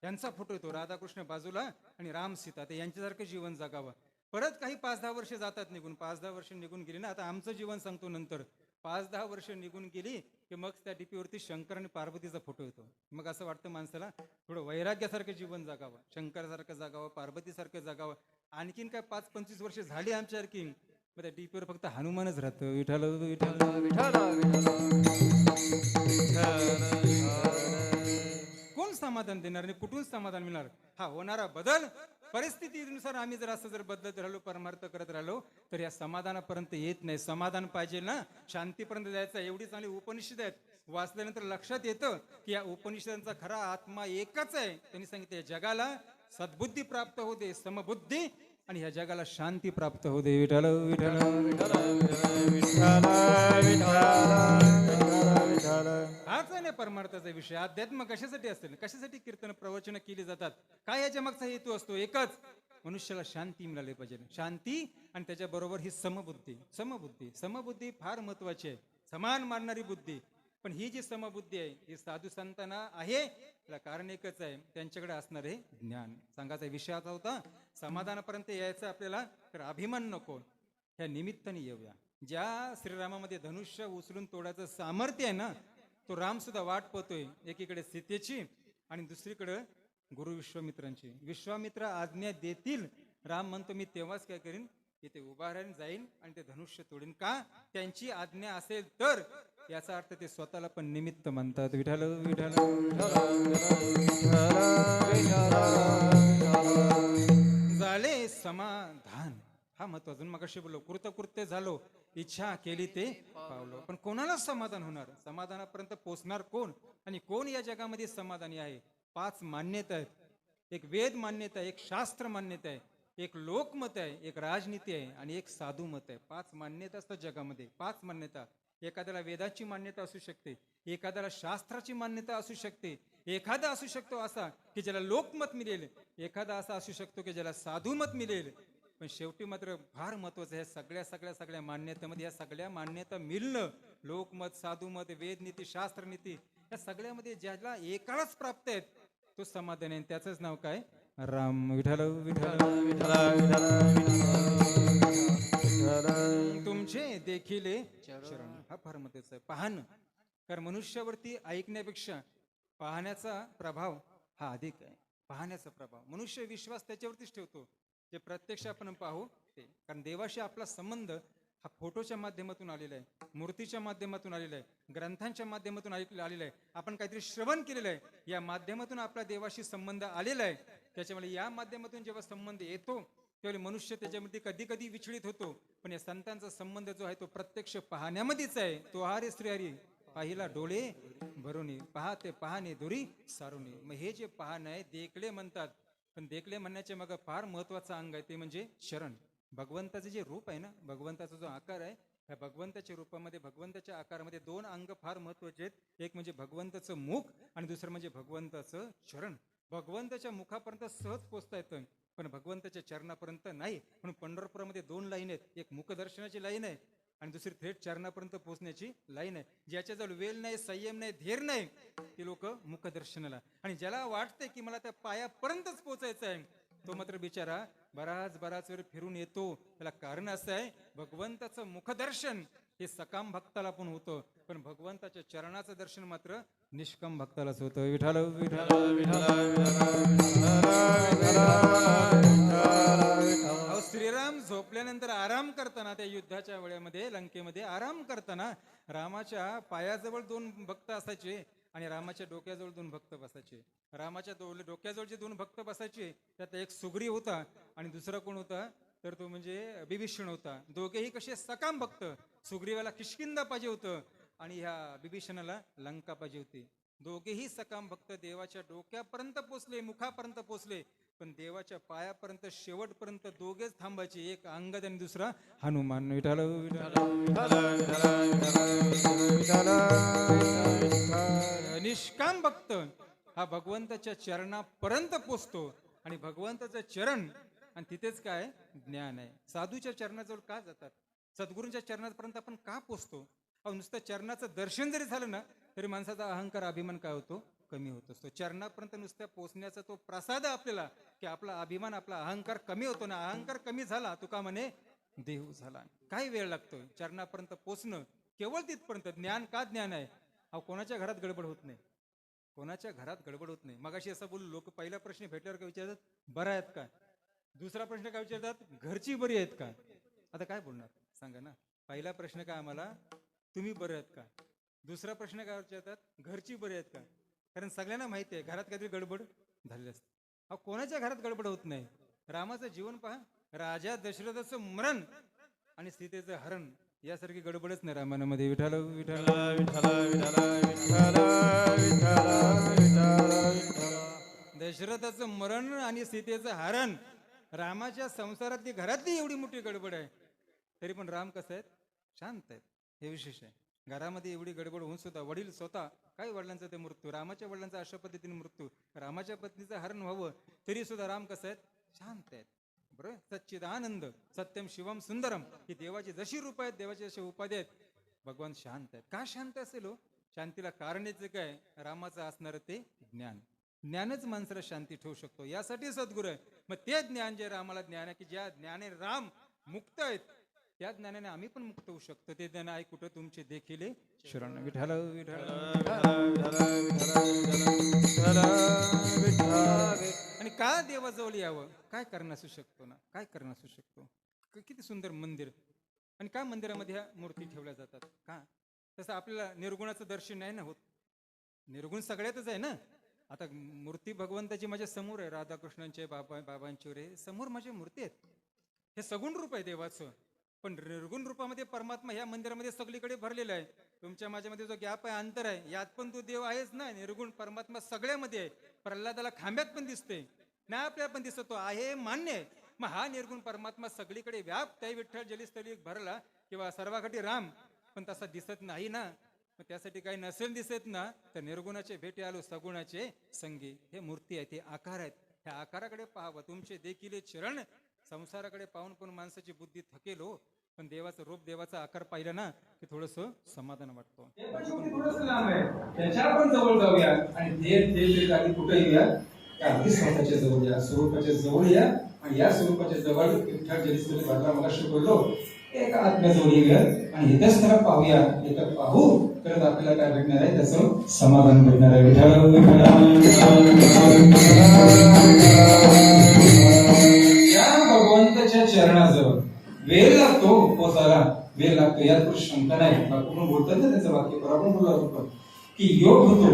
Speaker 4: यांचा फोटो येतो, राधाकृष्ण बाजूला आणि राम सीता, ते यांच्यासारखं जीवन जगावं. परत काही 5-10 वर्ष जातात निघून, 5-10 वर्ष निघून गेली ना, आता आमचं जीवन सांगतो नंतर, 5-10 वर्ष निघून गेली की मग त्या डीपीवरती शंकर आणि पार्वतीचा फोटो येतो. मग असं वाटतं माणसाला थोडं वैराग्यासारखं जीवन जगावं, शंकरासारखं जगावं, पार्वतीसारखं जगावं. आणखीन काय 5-25 वर्ष झाली आमच्यासारखी, मग त्या डीपीवर फक्त हनुमानच राहतं. विठाल कोण समाधान देणार आणि कुठून समाधान मिळणार? हा होणारा बदल परिस्थितीनुसार आम्ही जर असं जर बदलत राहिलो, परमार्थ करत राहिलो, तर या समाधानापर्यंत येत नाही. समाधान पाहिजे ना, शांतीपर्यंत जायचं. एवढी चांगली उपनिषद आहेत, वाचल्यानंतर लक्षात येतं की या उपनिषदांचा खरा आत्मा एकच आहे. त्यांनी सांगितले जगाला सद्बुद्धी प्राप्त होते, समबुद्धी, आणि ह्या जगाला शांती प्राप्त होते. विठाल हाच आहे ना परमार्थाचा विषय. अध्यात्म कशासाठी असेल, कशासाठी कीर्तन प्रवचन केली जातात, काय याच्या मागचा हेतू असतो? एकच, मनुष्याला शांती मिळाली पाहिजे. शांती आणि त्याच्याबरोबर ही समबुद्धी. समबुद्धी समबुद्धी फार महत्वाची आहे, समान मानणारी बुद्धी. पण ही जी समबुद्धी आहे ही साधू संतांना आहे, त्याला कारण एकच आहे, त्यांच्याकडे असणार आहे ज्ञान. सांगायचा विषयाचा होता, समाधानापर्यंत यायचं आपल्याला, तर अभिमान नको, ह्या निमित्ताने येऊया. ज्या श्रीरामामध्ये धनुष्य उचलून तोडायचं सामर्थ्य आहे ना, तो राम सुद्धा वाट पाहतोय. एकीकडे सीतेची आणि दुसरीकडे गुरु विश्वामित्रांची. विश्वामित्र आज्ञा देतील, राम म्हणतो मी तेव्हाच काय करीन, इथे उभा राहीन, जाईन आणि ते धनुष्य तोडीन. का? त्यांची आज्ञा असेल तर. याचा अर्थ ते स्वतःला पण निमित्त म्हणतात. विठाल विठाल झाले समाधान. हा महत्वाचा. मग कशी बोललो, कृतकृत्य झालो, इच्छा केली ते पावलो. पण कोणाला समाधान होणार? समाधानापर्यंत पोहोचणार कोण? आणि कोण या जगामध्ये समाधानी आहे? 5 मान्यता आहेत. एक वेद मान्यता आहे, एक शास्त्र मान्यता आहे, एक लोकमत आहे, एक राजनीती आहे आणि एक साधू मत आहे. 5 मान्यता असतात जगामध्ये. 5 मान्यता. एखाद्याला वेदाची मान्यता असू शकते, एखाद्याला शास्त्राची मान्यता असू शकते, एखादा असू शकतो असा की ज्याला लोकमत मिळेल, एखादा असा असू शकतो की ज्याला साधुमत मिळेल. पण शेवटी मात्र फार महत्वाचं आहे सगळ्या मान्यतेमध्ये या सगळ्या मान्यता मिळणं, लोकमत, साधुमत, वेदनीती, शास्त्रनीती, या सगळ्यामध्ये ज्याला एकालाच प्राप्त आहेत तो समाधान आहे. त्याचंच नाव काय? राम. विठ्ठल विठ्ठल तुमचे देखील चरण. हा फार महत्वाचा आहे. पाहणं, कारण मनुष्यावरती ऐकण्यापेक्षा पाहण्याचा प्रभाव हा अधिक आहे. पाहण्याचा प्रभाव, मनुष्य विश्वास त्याच्यावरतीच ठेवतो जे प्रत्यक्ष आपण पाहू ते. कारण देवाशी आपला संबंध हा फोटोच्या माध्यमातून आलेला आहे, मूर्तीच्या माध्यमातून आलेला आहे, ग्रंथांच्या माध्यमातून आलेला आहे, आपण काहीतरी श्रवण केलेलं आहे, या माध्यमातून आपला देवाशी संबंध आलेला आहे. त्याच्यामुळे या माध्यमातून जेव्हा संबंध येतो त्यावेळी मनुष्य त्याच्यामध्ये कधी कधी विचलित होतो. पण या संतांचा संबंध जो आहे तो प्रत्यक्ष पाहण्यामध्येच आहे. तो हारे श्रीहरी पाहिला डोळे भरुनी, पाहते पाहणे दुरी सारुनी. मग हे जे पाहणं आहे देखले म्हणतात, पण देखले म्हणण्याचे मग फार महत्वाचं अंग आहे ते म्हणजे शरण. भगवंताचं जे रूप आहे ना, भगवंताचा जो आकार आहे, ह्या भगवंताच्या रूपामध्ये, भगवंताच्या आकारामध्ये दोन अंग फार महत्वाचे आहेत. एक म्हणजे भगवंताचं मुख आणि दुसरं म्हणजे भगवंताचं चरण. भगवंताच्या मुखापर्यंत सहज पोचता येतं पण भगवंताच्या चरणापर्यंत नाही. म्हणून पंढरपुरामध्ये दोन लाईन आहेत, एक मुखदर्शनाची लाईन आहे आणि दुसरी थेट चरणापर्यंत पोहोचण्याची लाईन आहे. ज्याच्याजवळ वेल नाही, संयम नाही, धीर नाही, ते लोक मुखदर्शनाला. आणि ज्याला वाटतंय की मला त्या पायापर्यंतच पोहोचायचं आहे तो मात्र बिचारा बराच वेळ फिरून येतो. त्याला कारण असं आहे, भगवंताचं मुखदर्शन हे सकाम भक्ताला पण होतं, पण भगवंताच्या चरणाचं दर्शन मात्र निष्काम भक्तालाच होतं. विठ्ठल श्रीराम झोपल्यानंतर आराम करताना, त्या युद्धाच्या वेळेमध्ये लंकेमध्ये आराम करताना रामाच्या पायाजवळ दोन भक्त असायचे आणि रामाच्या डोक्याजवळ दोन भक्त बसायचे. रामाच्या डोक्याजवळ जे दोन भक्त बसायचे त्यात एक सुग्रीव होता आणि दुसरा कोण होता तर तो म्हणजे बिभीषण होता. दोघेही कसे सकाम भक्त. सुग्रीवाला किष्किंधा पाहिजे होतं आणि ह्या बिभीषणाला लंका पाहिजे होती. दोघेही सकाम भक्त देवाच्या डोक्यापर्यंत पोचले, मुखापर्यंत पोचले, पण देवाच्या पायापर्यंत शेवटपर्यंत दोघेच थांबायचे, एक अंगद आणि दुसरा हनुमान. विठ्ठल निष्काम भक्त हा भगवंताच्या चरणापर्यंत पोचतो आणि भगवंताचं चरण आणि तिथेच काय ज्ञान आहे. साधूच्या चरणाजवळ का जातात, सद्गुरूंच्या चरणापर्यंत आपण का पोचतो? नुसतं चरणाचं दर्शन जरी झालं ना तरी माणसाचा अहंकार, अभिमान काय होतो, कमी होत असतो. चरणापर्यंत नुसत्या पोचण्याचा तो प्रसाद आपल्याला की आपला अभिमान, आपला अहंकार कमी होतो ना. अहंकार कमी झाला तुका म्हणे देव झाला. काय वेळ लागतोय चरणापर्यंत पोचणं, केवळ तिथपर्यंत. ज्ञान का ज्ञान आहे? कोणाच्या घरात गडबड होत नाही, कोणाच्या घरात गडबड होत नाही. मगाशी असं बोलू, लोक पहिला प्रश्न भेटल्यावर काय विचारतात, बरं आहेत का? दुसरा प्रश्न काय विचारतात, घरची बरी आहेत का? आता काय बोलणार सांगा ना. पहिला प्रश्न काय आम्हाला, तुम्ही बरे आहेत का? दुसरा प्रश्न काय विचारतात, घरची बरी आहेत का? कारण सगळ्यांना माहिती आहे घरात काहीतरी गडबड झालेली असते. कोणाच्या घरात गडबड होत नाही. रामाचं जीवन पहा, राजा दशरथाचं मरण आणि सीतेचं हरण यासारखी गडबडच नाही रामायणामध्ये. विठ्ठल विठ्ठल दशरथाचं मरण आणि सीतेचं हरण, रामाच्या संसारातली घरातली एवढी मोठी गडबड आहे, तरी पण राम कसं आहेत, शांत आहेत. हे विशेष आहे. घरामध्ये एवढी गडबड होऊन सुद्धा वडील स्वतः, काय वडिलांचा ते मृत्यू, रामाच्या वडिलांचा अशा पद्धतीने मृत्यू, रामाच्या पत्नीचं हरण व्हावं, तरी सुद्धा राम कसं आहेत, शांत आहेत. बरोबर. सच्चिदानंद सत्यम शिवम सुंदरम, ही देवाची जशी रूप आहेत, देवाची जशी उपाधी आहेत, भगवान शांत आहेत. का शांत असेल हो? शांतीला कारण याचं काय, रामाचं असणारं ते ज्ञान. ज्ञानच माणसाला शांती ठेवू शकतो. यासाठी सद्गुरू आहे. मग ते ज्ञान जे रामाला ज्ञान आहे की ज्या ज्ञाने राम मुक्त आहेत, त्या ज्ञानाने आम्ही पण मुक्त होऊ शकतो. ते ज्ञान आहे कुठं, तुमचे देखील शरण. विठ्ठल आणि का देवाजवळ यावं, काय कारण असू शकतो ना, काय कारण असू शकतो. किती सुंदर मंदिर, आणि का मंदिरामध्ये ह्या मूर्ती ठेवल्या जातात का? तसं आपल्याला निर्गुणाचं दर्शन नाही ना होत. निर्गुण सगळ्यातच आहे ना. आता मूर्ती भगवंताची माझ्या समोर आहे, राधाकृष्णांचे, बाबांचे रे समोर माझी मूर्ती आहेत. हे सगुण रूप आहे देवाचं. पण निर्गुण रूपामध्ये परमात्मा ह्या मंदिरामध्ये सगळीकडे भरलेला आहे. तुमच्या माझ्यामध्ये जो गॅप आहे, अंतर आहे, यात पण तो देव आहेच ना. निर्गुण परमात्मा सगळ्यामध्ये आहे. प्रल्हादाला खांब्यात पण दिसते ना, आपल्याला पण दिसतो, आहे मान्य आहे. मग हा निर्गुण परमात्मा सगळीकडे व्याप्त आहे. विठ्ठल जलीस्थळी भरला किंवा सर्वासाठी राम, पण तसा दिसत नाही ना. मग त्यासाठी काही नसेल दिसत ना तर निर्गुणाचे भेटे आलो सगुणाचे संगी. हे मूर्ती आहेत, हे आकार आहेत. ह्या आकाराकडे पाहावं. तुमचे देखील हे चरण संसाराकडे पाहून पण माणसाची बुद्धी थकेल हो. पण देवाचं रूप, देवाचा आकार पाहिला ना की थोडस समाधान वाटतो. थोडस लांब आहे, त्याच्या आपण जवळ जाऊया आणि ते कुठे येऊया, अगदी स्वतःच्या जवळ या, स्वरूपाच्या जवळ या. आणि या स्वरूपाच्या जवळ विठ्ठल जरीसमध्ये वाटला मला बोललो एका आत्म्याजवळ येऊया आणि इथंच त्याला पाहूया. इथं पाहू तर आपल्याला काय भेटणार आहे, त्याचं समाधान भेटणार आहे. या भगवंताच्या चरणाजवळ वेळ लागतो पोचायला, वेळ लागतो, यात कुठे शंका नाही. कुठून बोलतात ना त्याचं वाक्य बरोबर बोलला होतं की योग होतो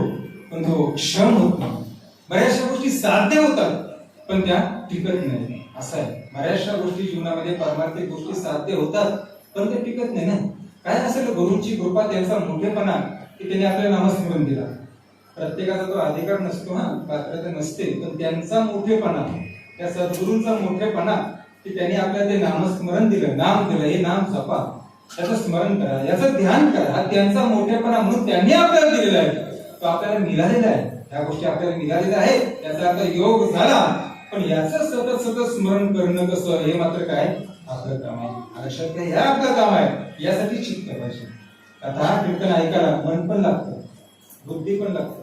Speaker 4: पण तो क्षण होत नाही. बऱ्याचशा गोष्टी साध्य होतात पण त्या टिकत नाही, असं आहे. बऱ्याचशा गोष्टी जीवनामध्ये पारमार्थिक गोष्टी साध्य होतात पण ते टिकत नाही ना. काय असेल गुरूंची कृपा, त्यांचा मोठेपणा की त्यांनी आपल्याला नामस्मरण दिला. प्रत्येकाचा तो अधिकार नसतो, हा पात्रता नसते, पण त्यांचा मोठेपणा, त्या सद्गुरूंचा मोठेपणा की त्यांनी आपल्याला ते नामस्मरण दिलं, नाम दिलं. हे नाम जपा, त्याचं स्मरण करा, याचं ध्यान करा. हा त्यांचा मोठेपणा म्हणून त्यांनी आपल्याला दिलेला आहे, तो आपल्याला मिळालेला आहे. ह्या गोष्टी आपल्याला मिळालेल्या आहेत, त्याचा आता योग झाला. पण याचं सतत सतत स्मरण करणं कसं, हे मात्र काय आपलं काम आहे. लक्षात घ्या, हे आपलं काम आहे. यासाठी चित्त पाहिजे. कथा कीर्तन ऐकायला मन पण लागतं, बुद्धी पण लागतं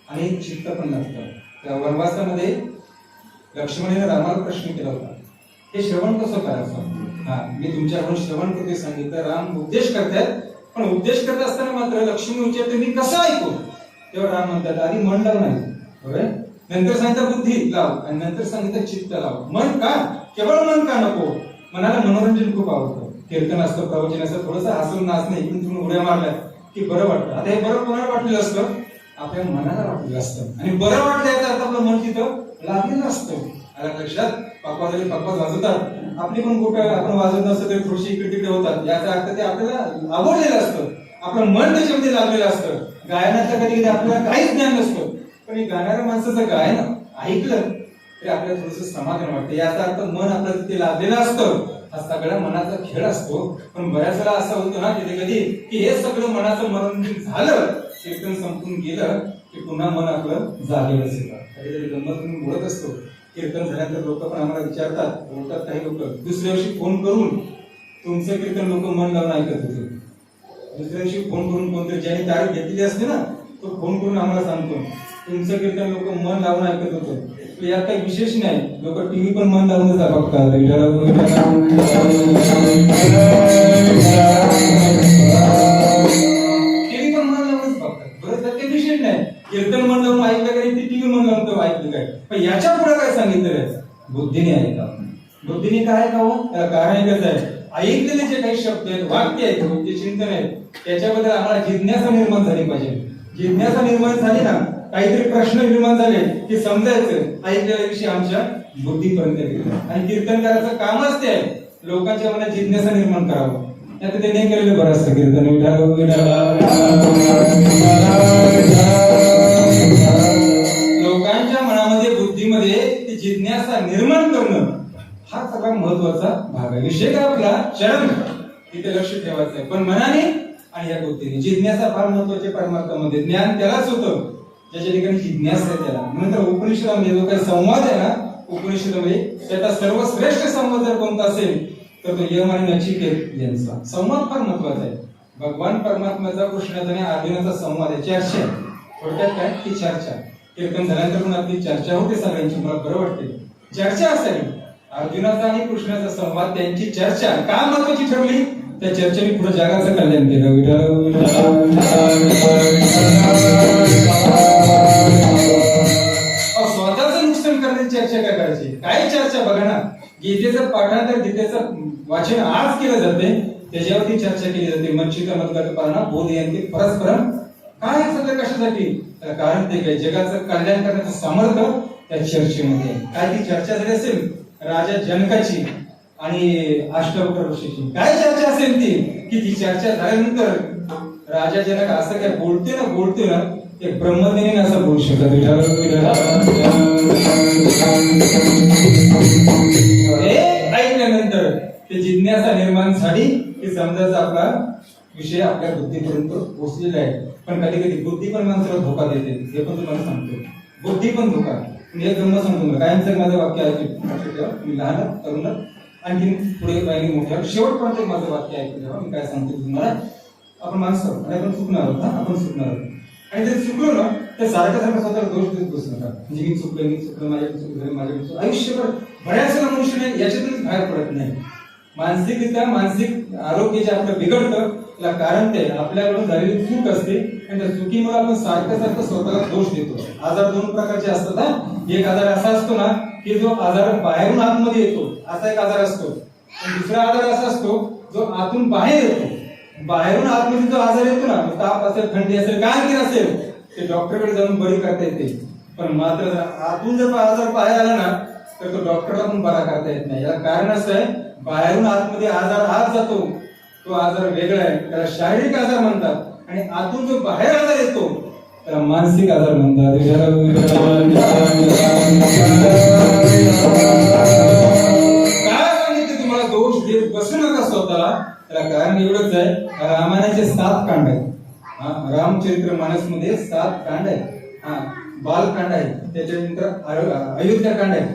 Speaker 4: आणि चित्त पण लागतं. त्या वनवासामध्ये लक्ष्मणाने रामाला प्रश्न केला होता, हे श्रवण कसं करायचं. हा, मी तुमच्याकडून श्रवण कृती सांगितलं. राम उपदेश करतात, पण उपदेश करत असताना मात्र लक्ष्मण विचारते मी कसं ऐकू. तेव्हा राम म्हणतात आधी मन लावून ऐक, नंतर सांगितलं बुद्धी लाव आणि नंतर सांगितलं चित्त लाव. मन का, केवळ मन का नको. मनाला मनोरंजन खूप आवडतं. कीर्तन असतं, प्रवचन असतं, थोडंसं हसून नाचणं, इकडून तुम्ही उड्या मारल्या की बरं वाटतं. आता हे बरं कोणाला वाटलेलं असतं, आपल्या मनाला वाटलेलं असतं. आणि बरं वाटलं याचा अर्थ आपलं मन तिथं लागलेलं असतं. आला लक्षात. पप्पा जरी पप्पा वाजवतात, आपली पण कुठं आपण वाजवत नसतं तरी थोडीशी इकडे तिकडे होतात. याचा अर्थ ते आपल्याला आवडलेलं असतं, आपलं मन त्याच्यामध्ये लागलेलं असतं. गायनाचं कधी कधी आपल्याला काहीच ज्ञान नसतं, पण गाणाऱ्या माणसाचं गायन ऐकलं तरी आपल्याला थोडंसं समाधान वाटतं. याचा अर्थ मन आपल्याला तिथे लागलेलं असतं. हा सगळा मनाचा खेळ असतो. पण बऱ्याच वेळा असं होतं ना कधी कधी की हे सगळं मनाचं मनोरंजन झालं, कीर्तन संपून गेलं की पुन्हा मन आपलं जागेलं असेल. कधी कधी गंमत म्हणून बोलत असतो. कीर्तन झाल्यानंतर लोक पण आम्हाला विचारतात, बोलतात काही लोक, दुसऱ्या दिवशी फोन करून तुमचं कीर्तन लोक मन लावून ऐकत होते. दुसऱ्या दिवशी फोन करून कोणतरी ज्याने तारीख घेतलेली असते ना, तो फोन करून आम्हाला सांगतो तुमचं कीर्तन लोक मन लावून ऐकत होतं. यात काही विशेष नाही, लोक टीव्ही पण मन लावूनच बघतात. टीव्ही पण मन लावूनच बघतात. बरं, तर काही विशेष नाही. कीर्तन मन लावून ऐकलं काही, ती टीव्ही मन लावून ऐकलं काय. पण याच्या पुढे काय सांगितलं, बुद्धीने ऐकावं. बुद्धीने काय ऐकावं, त्याला कारण एकच आहे. ऐकलेले जे काही शब्द आहेत, वाक्य आहेत, जे चिंतन आहेत, त्याच्याबद्दल आम्हाला जिज्ञासा निर्माण झाली पाहिजे. जिज्ञासा निर्माण झाली ना, काहीतरी प्रश्न निर्माण झाले की समजायचं ऐकलेल्या विषयी आमच्या बुद्धीपर्यंत गेले. आणि कीर्तनकाराचं कामच ते आहे, लोकांच्या मनात जिज्ञासा निर्माण करावं. आता ते नाही केलेलं बरं असतं कीर्तन. लोकांच्या मनामध्ये बुद्धीमध्ये ती जिज्ञासा निर्माण करणं हा सगळा महत्वाचा भाग आहे. विषय काय आपला चरण, तिथे लक्ष ठेवायचं आहे. पण मनाने आणि या बुद्धीने जिज्ञासा फार महत्वाची. परमार्थामध्ये ज्ञान त्यालाच होतं ज्याच्या ठिकाणी जिज्ञासा आहे त्याला. नंतर उपनिषदामध्ये जो काही संवाद आहे ना, उपनिषदामध्ये त्याचा सर्वश्रेष्ठ संवाद जर कोणता असेल तर तो यम आणि नचिकेत यांचा संवाद फार महत्वाचा आहे. भगवान परमात्म्याचा कृष्णाचा आणि अर्जुनाचा संवाद आहे, चर्चा. थोडक्यात काय ती चर्चा. कीर्तन झाल्यानंतर पण आपली चर्चा होते सगळ्यांची, मला बरं वाटते. चर्चा असावी. अर्जुनाचा आणि कृष्णाचा संवाद, त्यांची चर्चा का महत्वाची ठरली, त्या चर्चेने पुढे जगाचं कल्याण केलं. स्वतःच नुकसान करण्याची चर्चा काय करायची, काय चर्चा बघा ना. गीतेचं पाठांतर, गीतेचं वाचन आज केलं जाते, त्याच्यावरती चर्चा केली जाते. मच्छिका मदगतपाना बोध यांचे परस्परम. काय सगळं कशासाठी, कारण ते काय जगाचं कल्याण करण्याचं सामर्थ्य त्या चर्चेमध्ये. काय ती चर्चा जरी असेल राजा जनकाची आणि अष्टवक्र ऋषीची, काय चर्चा असेल ती की ती चर्चा झाल्यानंतर राजा जनक असं काय बोलते ना ते ब्रह्मदेवाने असं बोलू शकत. ऐकल्यानंतर ते जिज्ञासा निर्माण झाली की समजायचं आपला विषय आपल्या बुद्धीपर्यंत पोहोचलेले आहे. पण कधी कधी बुद्धी पण माणसाला धोका देते, हे पण तुम्हाला सांगतो. बुद्धी पण धोका. मी एक गंमत सांगतो मला. कायमचं माझं वाक्य ऐकतो, मी लहान तरुण आणखी पुढे काही मोठ्या शेवटपर्यंत एक माझं वाक्य ऐकू द्या. मी काय सांगतो तुम्हाला. आपण माणसं आणि आपण चुकणार आहोत, आपण चुकणार आहोत. आणि जर चुकलो ना तर सारखं स्वतःला दोष देत बसू नका. म्हणजे मी चुकलं, माझ्याकडे चुकलं, माझ्याकडे चुकलं. आयुष्यभर बऱ्याच मनुष्य नाही याच्यातूनच बाहेर पडत नाही. मानसिकरित्या मानसिक आरोग्य जे आपलं बिघडतं त्याला कारण ते आपल्याकडून झालेली चूक असते आणि त्या चुकीमुळे आपण सारखं स्वतःला दोष देतो. आजार दोन प्रकारचे असतात हा. एक आजार असा असतो ना की जो आजार बाहेरून आतमध्ये येतो, असा एक आजार असतो. आणि दुसरा आजार असा असतो जो आतून बाहेर येतो. बाहेरून आतमध्ये जो आजार येतो ना, ताप असेल, थंडी असेल, काय असेल, ते डॉक्टरकडे जाऊन बरी करता येते. पण मात्र आतून जर आजार बाहेर आला ना तर तो डॉक्टरला पण बरा करता येत नाही. याला कारण असं आहे, बाहेरून आतमध्ये आजार आत जातो तो आजार वेगळा आहे, त्याला शारीरिक आजार म्हणतात. आणि आतून जो बाहेर आजार येतो त्याला मानसिक आजार म्हणतात. काय सांगितलं तुम्हाला, दोष देत बसू नका स्वतःला. त्याला कारण एवढंच आहे, रामायणाचे 7 कांड आहेत. रामचरित्र मानस मध्ये 7 कांड आहेत. बालकांड आहे, त्याच्यानंतर अयोध्याकांड आहे,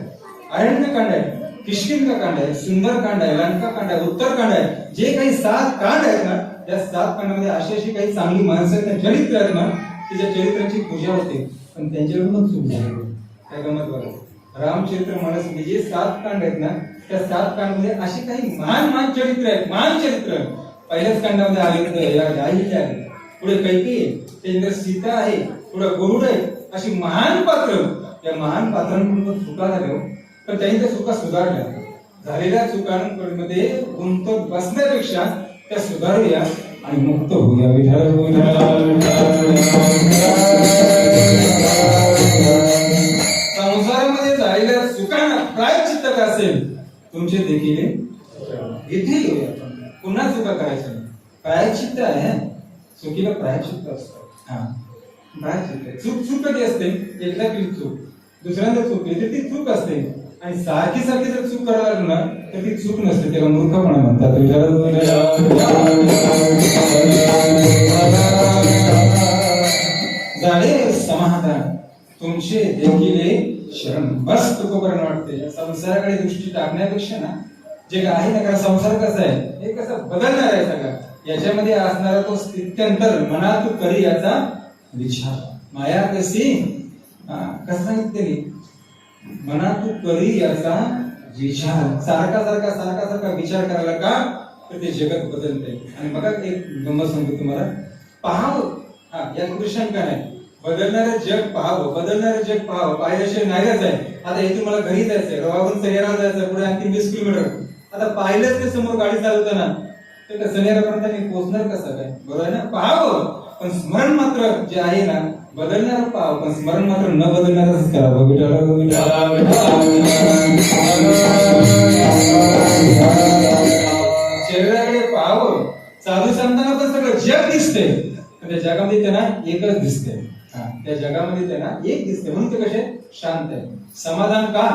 Speaker 4: अरण्यकांड आहे, किष्किंधा कांड आहे, सुंदरकांड आहे, लंकाकांड आहे, उत्तरकांड आहे. जे काही 7 कांड आहेत ना, त्या 7 कांडामध्ये अशी काही चांगली माणसं आहेत, चरित्र आहेत ना, त्याच्या चरित्रांची पूजा होते. पण त्यांच्याकडून चूक झाली. काय गमत बघा, रामचरित्र मानस मध्ये जे 7 कांड आहेत ना, त्या 7 कांडामध्ये अशी काही महान चरित्र आहेत. महान चरित्र. पहिल्याच कांडामध्ये अयोध्या आहे, पुढे कैकेयी आहे, त्यानंतर सीता आहे, पुढे गरुड आहे. अशी महान पात्र, या महान पात्रांकडून चुका झाल्या, पण त्यांनी त्या चुका सुधारल्या. झालेल्या चुकांमध्ये गुंतत बसण्यापेक्षा त्या सुधारूया आणि मुक्त होऊया. संसारामध्ये झालेल्या चुकांना प्रायश्चित्त काय असेल तुमचे देखील इथे येऊया. पुन्हा चुका करायच्या नाही. प्रायश्चित्त आहे, चुकीला प्रायश्चित्त असतं. प्रायश्चित्त चूक कधी असते, एकदा केली चूक, दुसऱ्यांदा चूक केली तर ती चूक असते. आणि सारखी जर चूक करायला लागली ना तर ती चूक नसते, त्याला मूर्खपणा म्हणतात. झाले समाधान तुमचे देखील शरण. बस तुकोपर्यंत वाटते. संसाराकडे दृष्टी टाकण्यापेक्षा ना जे आहे ना, संसार कसा आहे, हे कसं बदलणार आहे सगळं. याच्यामध्ये असणारा तो स्थित्यंतर मनात करी याचा विचार. माया कशी कसं सांगितले, मनात करी याचा विचार. सारखा विचार करायला का तर ते जगत बदलते. आणि बघा एक गंमत सांगतो तुम्हाला. पाहावं, या कृष्ण का नाही, बदलणारे जग पाहावं, बदलणारे जग पाहावं. पाहिल्याशिवाय नाहीच आहे. आता इथून मला घरी जायचंय, रवावरून सनेराला जायचं, पुढे आणखी 20 किलोमीटर. आता पाहिलंच ते समोर गाडी चालवताना तर सनेरापर्यंत मी पोहोचणार कसं काय, बरोबर आहे ना. पाहावं, पण स्मरण मात्र जे आहे ना बदलणार पाहावं, पण स्मरण मात्र न बदलणारच करावं. शरीराकडे पाहावं. साधू संतांना पण सगळं जग दिसते, पण त्या जगामध्ये त्यांना एकच दिसते. त्या जगामध्ये त्यांना एक दिसते, म्हणून ते कसे शांत आहे. समाधान का,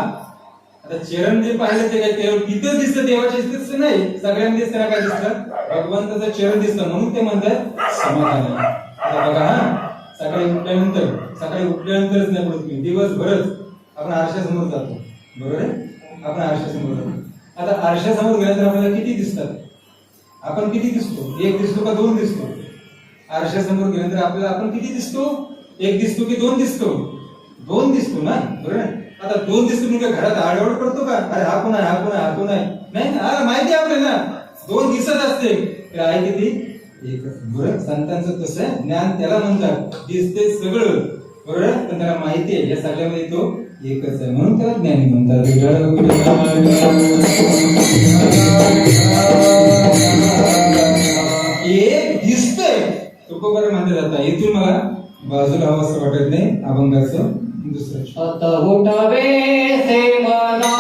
Speaker 4: आता चरण पाहिलं ते काय तिथंच दिसतं, देवाचे दिसत नाही, सगळ्यांना दिसताना काय दिसतं, भगवंताचं चरण दिसतं, म्हणून ते म्हणतात समाधान आहे. आता बघा, सकाळी उठल्यानंतरच नाही पडत, दिवसभरच आपण आरशासमोर जातो, बरोबर आहे. आपण आरशासमोर जातो. आता आरशासमोर गेल्यानंतर आपल्याला किती दिसतात, आपण किती दिसतो, एक दिसतो का 2 दिसतो. आरशासमोर गेल्यानंतर आपल्याला आपण किती दिसतो, एक दिसतो की 2 दिसतो, 2 दिसतो ना, बरोबर आहे. आता 2 दिसतो म्हणजे घरात आडवड करतो का, अरे हा कोण आहे, नाही ना, माहिती आहे आपल्याला 2 दिसत असते, तर आहे किती, एकच. बरोबर. संतांचं कसं ज्ञान त्याला म्हणतात, दिसते सगळं, बरोबर, पण त्याला माहिती आहे या सगळ्यामध्ये तो एकच आहे, म्हणून त्याला ज्ञानी म्हणतात. एक दिसतंय तुकोबर म्हणते जाता. इथून मला बाजूला हवं असं वाटत नाही. अभंगाचं दुसरं
Speaker 2: आता उठावे से मना,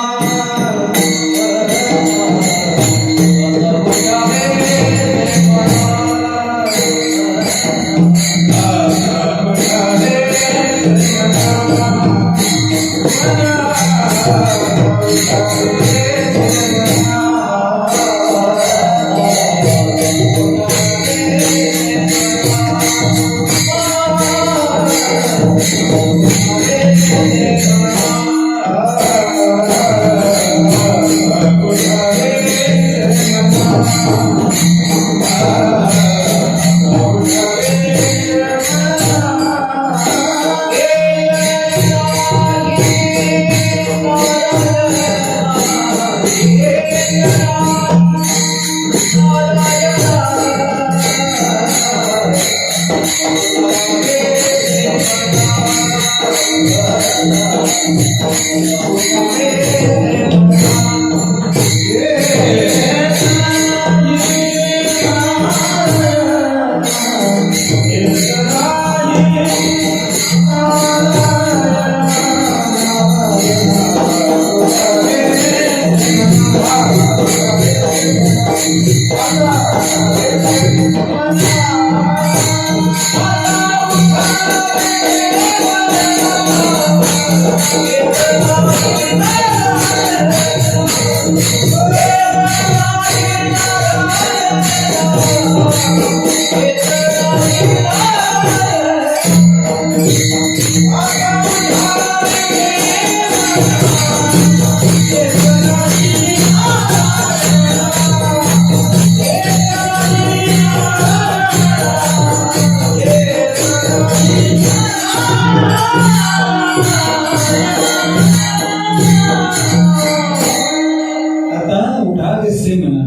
Speaker 4: आता उठावे से म्हणा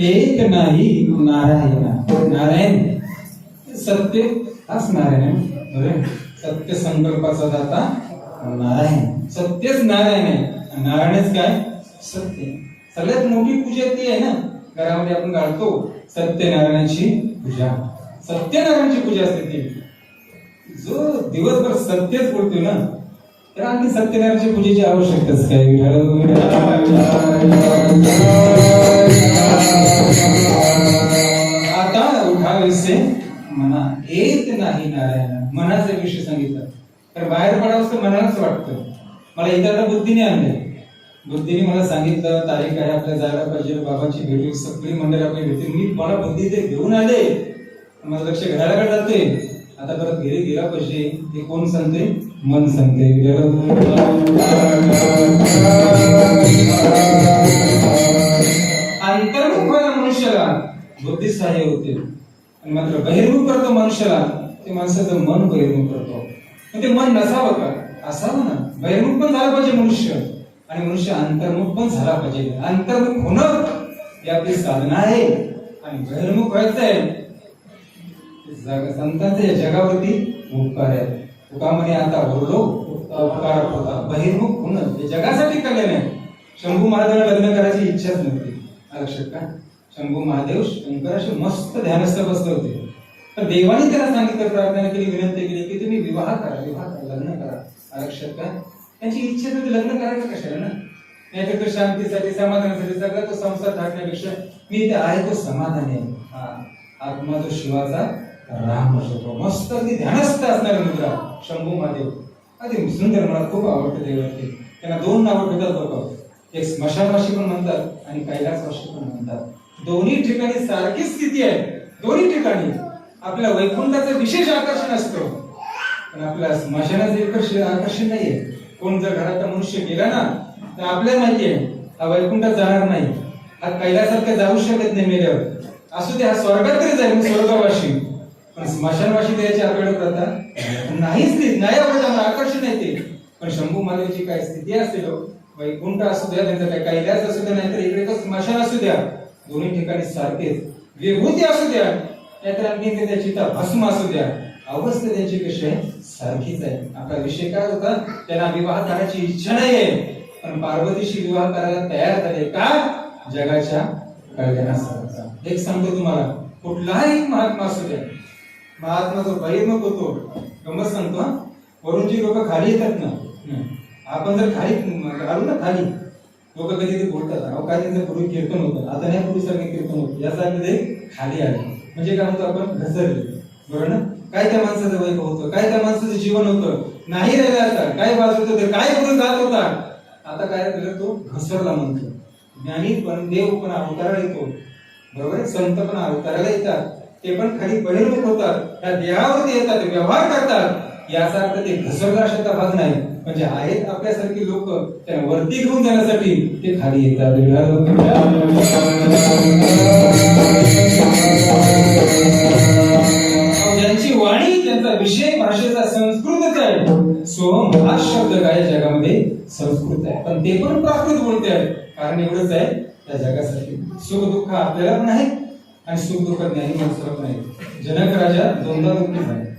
Speaker 4: एक नाही नारायण नारायण सत्य हाच नारायण बरे सत्य संकल्पाचा दाता नारायण सत्यच नारायण आहे नारायणच काय सत्य सगळ्यात मोठी पूजा ती आहे ना घरामध्ये आपण घालतो सत्यनारायणाची पूजा सत्यनारायणाची पूजा असते ती जो दिवसभर सत्यच बोलतोय ना तर आणखी सत्यनारायणाच्या पूजेची आवश्यकताच काय आता उठावेसे म्हणा येत नाही नारायण मनाचा विषय सांगितलं तर बाहेर पडावं तर मनालाच वाटतं मला इथं आता बुद्धीने आणलंय बुद्धीने मला सांगितलं तारीख आहे आपल्या जायला पाहिजे बाबाची भेट सगळी मंडळी आपली भेटतील मी मला बुद्धी ते घेऊन आले माझं लक्ष घराकडे जाते आता परत घरी गेला पाहिजे हे कोण सांगते मन सांगते अंतर्मुख व्हायला मनुष्याला बुद्धी सहाय्य होते आणि मात्र बहिर्मुख करतो मनुष्याला ते माणसाचं मन बहिर्मुख करतो ते मन नसावं का असावं ना बहिर्मुख पण झाला पाहिजे मनुष्य आणि मनुष्य अंतर्मुख पण झाला पाहिजे अंतर्मुख होणं ही आपली साधना आहे आणि बहिर्मुख व्हायचं आहे संतांचे या जगावरती उपकार आहे तुकामणे आता ओरडो उपकार होता बहिर्मुख होणं हे जगासाठी कल्याण आहे शंभू महादेवाला लग्न करायची इच्छाच नव्हती लक्षात का शंभू महादेव शंकराशी मस्त ध्यानस्थ बसले होते तर देवाने त्याला सांगितलं प्रार्थना केली विनंती केली की तुम्ही विवाह करा लग्न करा लक्षात का त्यांची इच्छा होती लग्न करायचं कशाला ना नाहीतर शांतीसाठी समाधानासाठी सगळा तो संसार थाटण्यापेक्षा मी ते आहे तो समाधानी आहे आत्मा तो शिवाचा राम असतो मस्त अगदी ध्यानस्थ असणारा मुद्रा शंभू महादेव अगदी सुंदर मला खूप आवडते देवाचे त्यांना दोन नावं ठेवतात बघा एक स्मशानवाशी पण म्हणतात आणि कैलासवाशी पण म्हणतात दोन्ही ठिकाणी सारखी स्थिती आहे दोन्ही ठिकाणी आपल्या वैकुंठाचं विशेष आकर्षण असतं पण आपल्या स्मशानाचं आकर्षण नाहीये कोण जर घरात मनुष्य गेला ना तर आपल्याला माहितीये हा वैकुंठात जाणार नाही हा कैलासात जाऊ शकत नाही मेल्यावर असू दे हा स्वर्गात तरी जाईल स्वर्गवाशी पण स्मशानवाशी त्याची आपल्याकडे प्रथा नाहीच नाही आवडत आकर्षण आहे ते पण शंभू महादेवची काय स्थिती असेल वैकुंठ असू द्या त्यांचं काय कैलास असू द्या नाहीतर इकडे तर स्मशान असू द्या दोन्ही ठिकाणी सारखेच विभूती असू द्या नाहीतर आणखी त्याची भस्म असू द्या अवस्था त्यांची कशी आहे सारखीच आहे आपला विषय काय होता त्यांना विवाह करायची इच्छा नाहीये पण पार्वतीशी विवाह करायला तयार झाले का जगाच्या कल्याणासाठी एक सांगतो तुम्हाला कुठलाही महात्मा असू द्या महात्मा जो बहिर्मुख होतो गमत सांगतो वरून जी लोक खाली येतात ना आपण जर खाली घालू ना खाली लोक कधी कधी बोलतात अहो काय त्यांचं पूर्वी कीर्तन होतं आता नाही पूर्वीसारखे कीर्तन होतं यासाठी खाली आले म्हणजे काय म्हणतो आपण घसरले बरोबर ना काय त्या माणसाचं वैभव होतं काय त्या माणसाचं जीवन होतं नाही राहिलं आता काय वाजवत होते काय करून जात होता आता काय झालं तो घसरला म्हणतो ज्ञानी पण देव पण अवताराला येतो बरोबर आहे संत पण अवताराला येतात ते पण खाली बहिर्मुख होतात त्या देहावरती येतात व्यवहार करतात याचा अर्थ ते घसरला अशाचा भाग नाही म्हणजे आहेत आपल्यासारखी लोक त्यांना वरती घेऊन जाण्यासाठी ते खाली येतात ज्यांची वाणी त्यांचा विषय भाषेचा संस्कृतच आहे सोहम हा शब्द काय जगामध्ये संस्कृत आहे पण ते पण प्राकृत बोलते आहे कारण एवढंच आहे त्या जगासाठी सुख दुःख आपल्याला पण आहे आणि सुख दुःख ज्ञानी माणसाला पण आहे जनक राजा दोनदा दुःखी झाले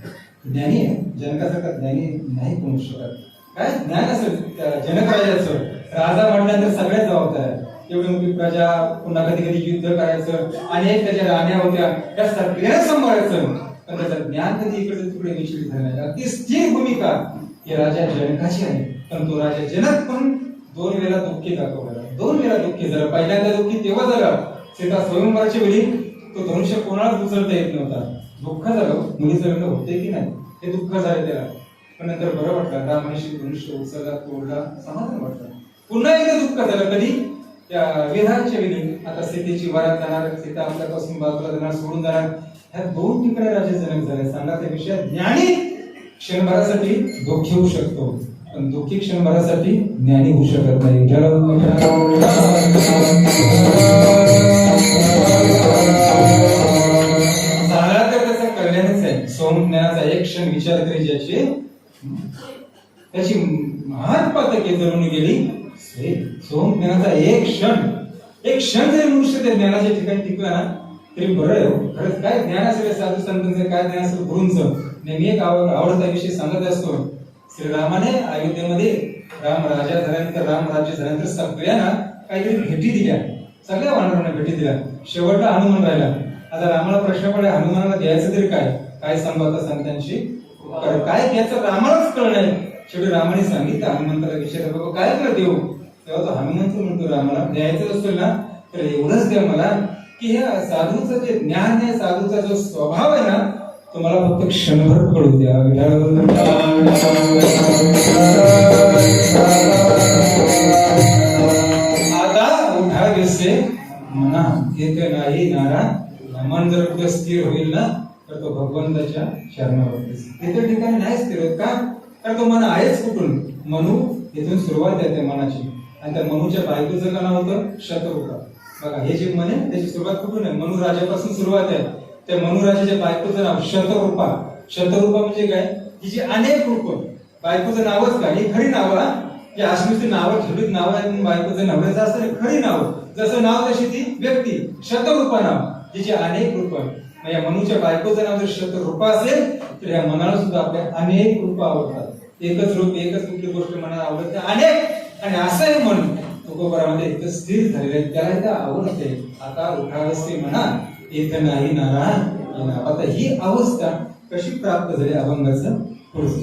Speaker 4: ज्ञानी आहे जनकासारखा ज्ञानी नाही कोणू शकत काय ज्ञान असेल त्या जनक राजाचं, राजा म्हटल्यानंतर सगळ्यात जबाबदार आहे. एवढी मोठी प्रजा, पुन्हा कधी कधी युद्ध करायचं, अनेक त्याच्या राण्या होत्या, त्या सगळ्या सांभाळायचं. पण त्याचं ज्ञान कधी इकडे तिकडे विचलित झालं नाही. अगदी स्थिर भूमिका ही राजा जनकाची आहे. पण तो राजा जनक पण 2 वेळा दुःखी दाखवला. 2 वेळा दुःखी झाला. पहिल्यांदा दुःखी तेव्हा झालं सीता स्वयंवराच्या वेळी तो धनुष्य कोणालाच उचलता येत नव्हता. दुःख झालं, मुलीचं लग्न होते की नाही हे दुःख झालं त्याला. पण नंतर बरं वाटलं, रामाशी धनुष्य उचलला, तोडला, समाधान वाटलं. पुन्हा एकदा दुःख झालं कधी त्या विधानाच्या वेळी. आता सीतेची वरात जाणार, सीता आपल्यापासून बाजूला जाणार, सोडून जाणार. ह्या 2 ठिकाणी राजा जनक झाले. सांगा त्या विषयात ज्ञानी क्षणभरासाठी दुःखी होऊ शकतो, पण दुःखी क्षणभरासाठी ज्ञानी होऊ शकत नाही. झाला तर त्याचं कल्याणच आहे. सोमज्ञानाचा एक क्षण विचार करी ज्याची त्याची महान पातके जळून गेली. सोमज्ञानाचा एक क्षण जरी मनुष्य त्या ज्ञानाच्या ठिकाणी टिकला ना तरी बरं आहे. खरंच काय ज्ञान असेल साधू संतांचं, काय ज्ञान असेल गुरूंचं. नेहमी एक आवडता विषय सांगत असतो. श्रीरामाने अयोध्येमध्ये राम राजा झाल्यानंतर, राम राज्य झाल्यानंतर सगळ्यांना काहीतरी भेटी दिल्या, सगळ्या वानरांना भेटी दिल्या. शेवटला हनुमान राहिला. आता रामाला प्रश्न पडला, हनुमानाला द्यायचं तरी काय संबंध संतांशी काय घ्यायचं रामालाच कळलं नाही. शेवटी रामाने सांगितलं, हनुमंताला विचारलं, बाबा काय तुला देऊ? तेव्हा तो हनुमंत म्हणतो, रामाला द्यायचं असेल ना तर एवढंच द्या मला की ह्या साधूचं जे ज्ञान आहे, साधूचा जो स्वभाव आहे ना तो मला फक्त क्षणभर कळू द्या. आता उठा व्यसे मना येत नाही नारा. मन जर कुठे स्थिर होईल ना तर तो भगवंताच्या चरणावरती. इतर ठिकाणी नाही स्थिर होत. का? कारण तो मन आहेच कुठून? मनू इथून सुरुवात आहे त्या मनाची. आणि त्या मनूच्या बायकोचं का नाव होतं शतरूपा. बघा हे जे मन आहे त्याची सुरुवात कुठून आहे? मनू राजापासून सुरुवात आहे. त्या मनू राजाच्या बायकोचं नाव शतरूपा. शतरूपा म्हणजे काय? हिची अनेक रूप. बायकोचं नावच काय? ही खरी नाव जी अश्मीची नावं ठेवलीत नावं आहेत. बायकोचं नवऱ्याचं असतं खरी नाव. जसं नाव तशी ती व्यक्ती. शतरूपा नाव जिची अनेक रूप. या मनूच्या बायकोचं नाव जर शतरूपा असेल तर या मनाला सुद्धा आपल्या अनेक रूप आवडतात. एकच रूप, एकच कुठली गोष्ट मनाला आवडते अनेक. आणि असं हे मन तुकोबरामध्ये इतकं स्थिर झालेलं आहे, त्याला इथं आवडते. आता उठावस्ते म्हणा येत नाही नारायण. आता ही अवस्था कशी प्राप्त झाली अभंगाचं पुढचं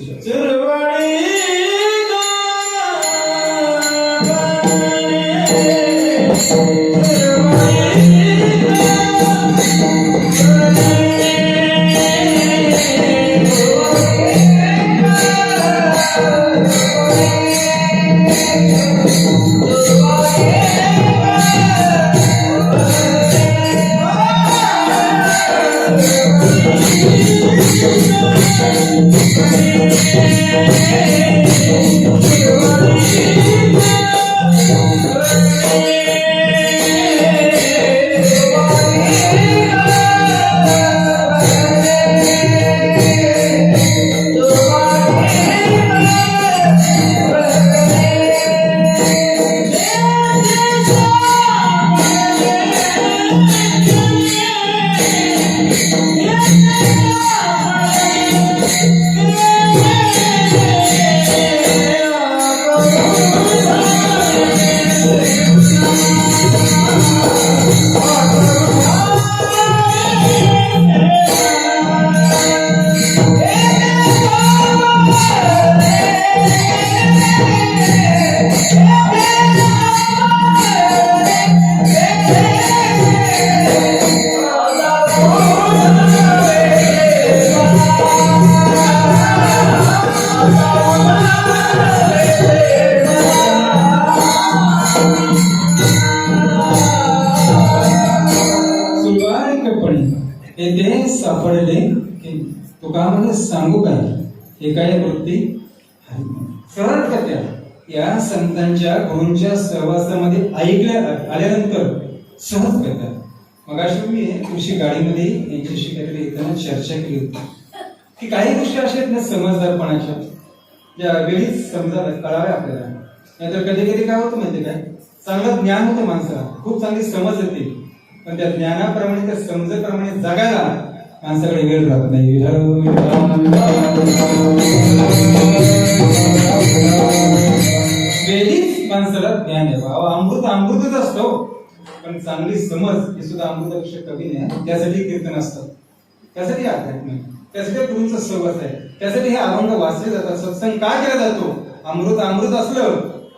Speaker 4: येथे सापडले की तुका म्हणजे सांगू काय एकाय वृत्ती सरळ करत्या. या संतांच्या गुरूंच्या सहवासामध्ये आल्यानंतर सहज करतात. मग अशी मी तुळशी गाडीमध्ये यांच्याशी काहीतरी येताना चर्चा केली होती की काही गोष्टी अशा आहेत ना समजदारपणाच्या ज्या वेळीच समजाव्या कळाव्या आपल्याला. नाहीतर कधी कधी काय होतं माहिती काय, चांगलं ज्ञान होतं माणसाला, खूप चांगली समज येते, पण त्या ज्ञानाप्रमाणे त्या समजेप्रमाणे जगायला माणसाकडे वेळ राहत नाही. वेळीच माणसाला ज्ञान आहे. अमृत अमृतच असतो, पण चांगली समज ही सुद्धा अमृतापेक्षा कमी नाही. त्यासाठी कीर्तन असतं, त्यासाठी अध्यात्म आहे, त्यासाठी गुरूंचा सहवास आहे, त्यासाठी हे अभंग वाचले जातात. सत्संग का केला जातो? अमृत अमृत असलं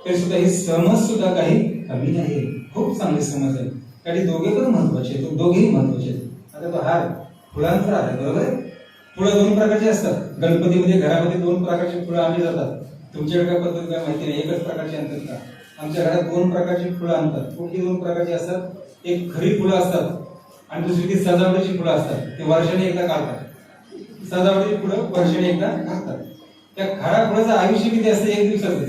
Speaker 4: तरी सुद्धा ही समज सुद्धा काही कमी नाही. खूप चांगली समज आहे. कारण दोघे पण महत्वाचे आहेत, दोघेही महत्वाचे आहेत. आता तो हार फुलांचा हार आहे, बरोबर आहे. फुलं दोन प्रकारची असतात. गणपतीमध्ये घरामध्ये दोन प्रकारची फुलं आणली जातात. तुमच्याकडे काय पद्धत काय माहिती नाही, एकच प्रकारची आणतात का? आमच्या घरात दोन प्रकारची फुलं आणतात. कुठली दोन प्रकारची असतात? एक खरी फुलं असतात आणि दुसरी ती सजावटीची फुलं असतात. ते वर्षाने एकदा काढतात. सजावटीची फुलं वर्षाने एकदा काढतात. त्या खऱ्या फुलाचं आयुष्य किती असतं? एक दिवसाचं.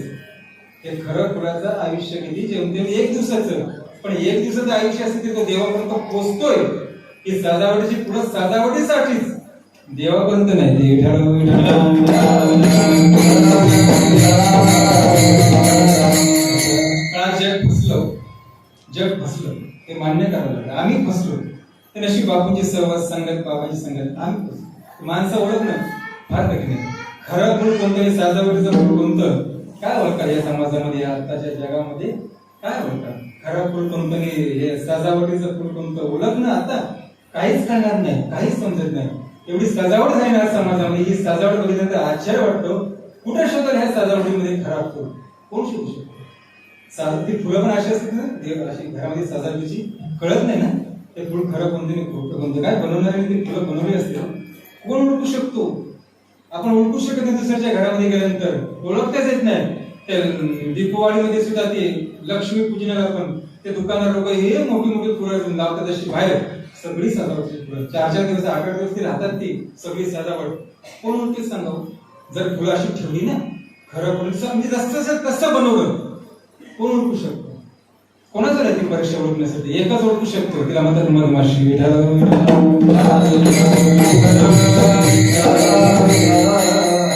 Speaker 4: ते खरं फुलाचं आयुष्य किती? जेमतेम एक दिवसाचं. पण एक दिवसाचं आयुष्य असते ते तो देवापर्यंत पोहोचतोय. ही सजावटीची फुलं सजावटीसाठीच, देवापर्यंत नाही. जग फसलं, जग फसलं ते मान्य करावं लागलं. आम्ही फसलो. ते नशीब बापूंची सहवास, संगत, बाबाची संगत, आम्ही फसलो. माणसं ओळखणं फार कठीण आहे. खरं फुल कोणतं, सजावटीचं फुल कोणतं, काय ओळखा या समाजामध्ये, आताच्या जगामध्ये काय ओळखा? खरं फुल कोणतं, हे सजावटीचं फुल कोणतं ओळखणं आता काहीच करणार नाही, काहीच समजत नाही. एवढी सजावट झाली ना समाजामध्ये, ही सजावट बघितल्यानंतर आश्चर्य वाटतो. कुठे शोधल ह्या सजावटीमध्ये खराब फुल? कोण शोधू शकतो? ती फुलं पण अशी असतात ना, देव अशी घरामध्ये सजावटीची, कळत नाही ना ते फुल खरं कोणतं नाही खोटं कोणतं. काय बनवणाऱ्याने ती फुलं बनवली असते, कोण ओळखू शकतो? आपण ओळखू शकत नाही. दुसऱ्याच्या घरामध्ये गेल्यानंतर ओळखताच येत नाही. त्या दीपावलीमध्ये सुद्धा ते लक्ष्मी पूजनाला पण ते दुकानदार लोक हे मोठी मोठी फुलं लावतात अशी बाहेर. सगळी सजावटची फुलं 4-4 दिवस 8-8 दिवस ती राहतात. ती सगळी सजावट कोण ओळखेल सांगावं? जर फुलं अशी ठेवली ना, खरं फुल म्हणजे जसं तसं बनवलं, कोण ओळखू शकतो? कोणाचं नाही ती परीक्षा ओळखण्यासाठी? एकच ओळखू शकतो, तिला म्हणतात मधमाशी.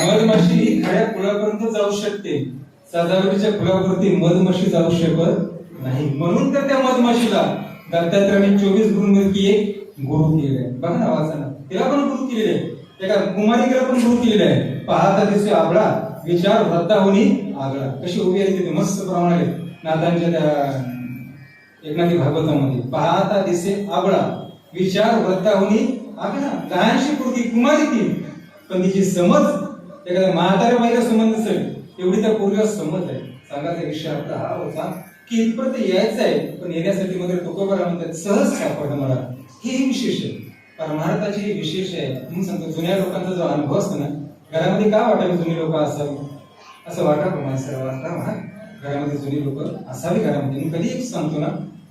Speaker 4: मधमाशी ही खऱ्या फुलापर्यंत जाऊ शकते, सजावटीच्या फुलावरती मधमाशी जाऊ शकत नाही. म्हणून तर त्या मधमाशीला दत्तात्रयाने 24 गुरूंपैकी एक गुरु केले. बघा ना, वाचना, तिला पण गुरु केलेले आहे. एका कुमारिकेला पण गुरु केलेले आहे. पाहता दिसे आबळा, विचार वृद्धा होणी आगळा. कशी उभी आहे तिथे मस्त प्रमाणे नाथांच्या त्या एकनाथी भागवतामध्ये. पाहता दिसे आबळा, विचार वृद्धा होणी आगळा. लहानशी पूर्वी कुमारी ती, पण तिची समज एखाद्या म्हाताऱ्या बाईला समज नसेल एवढी त्या पूर्वीला समज आहे. सांगायचा विषय आपला हा होता की इथपर्यंत यायचं आहे, पण येण्यासाठी मध्ये तुकोबाला म्हणतात सहज सापडलं मला. हे विशेष आहे. परमार्थाची ही विशेष आहे. म्हणून सांगतो, जुन्या लोकांचा जो अनुभव असतो ना, घरामध्ये काय वाटावे जुनी लोक असावी, असं वाटावं माणसाला. वाटावं घरामध्ये जुनी लोक असावी घरामध्ये. मी कधी एक सांगतो ना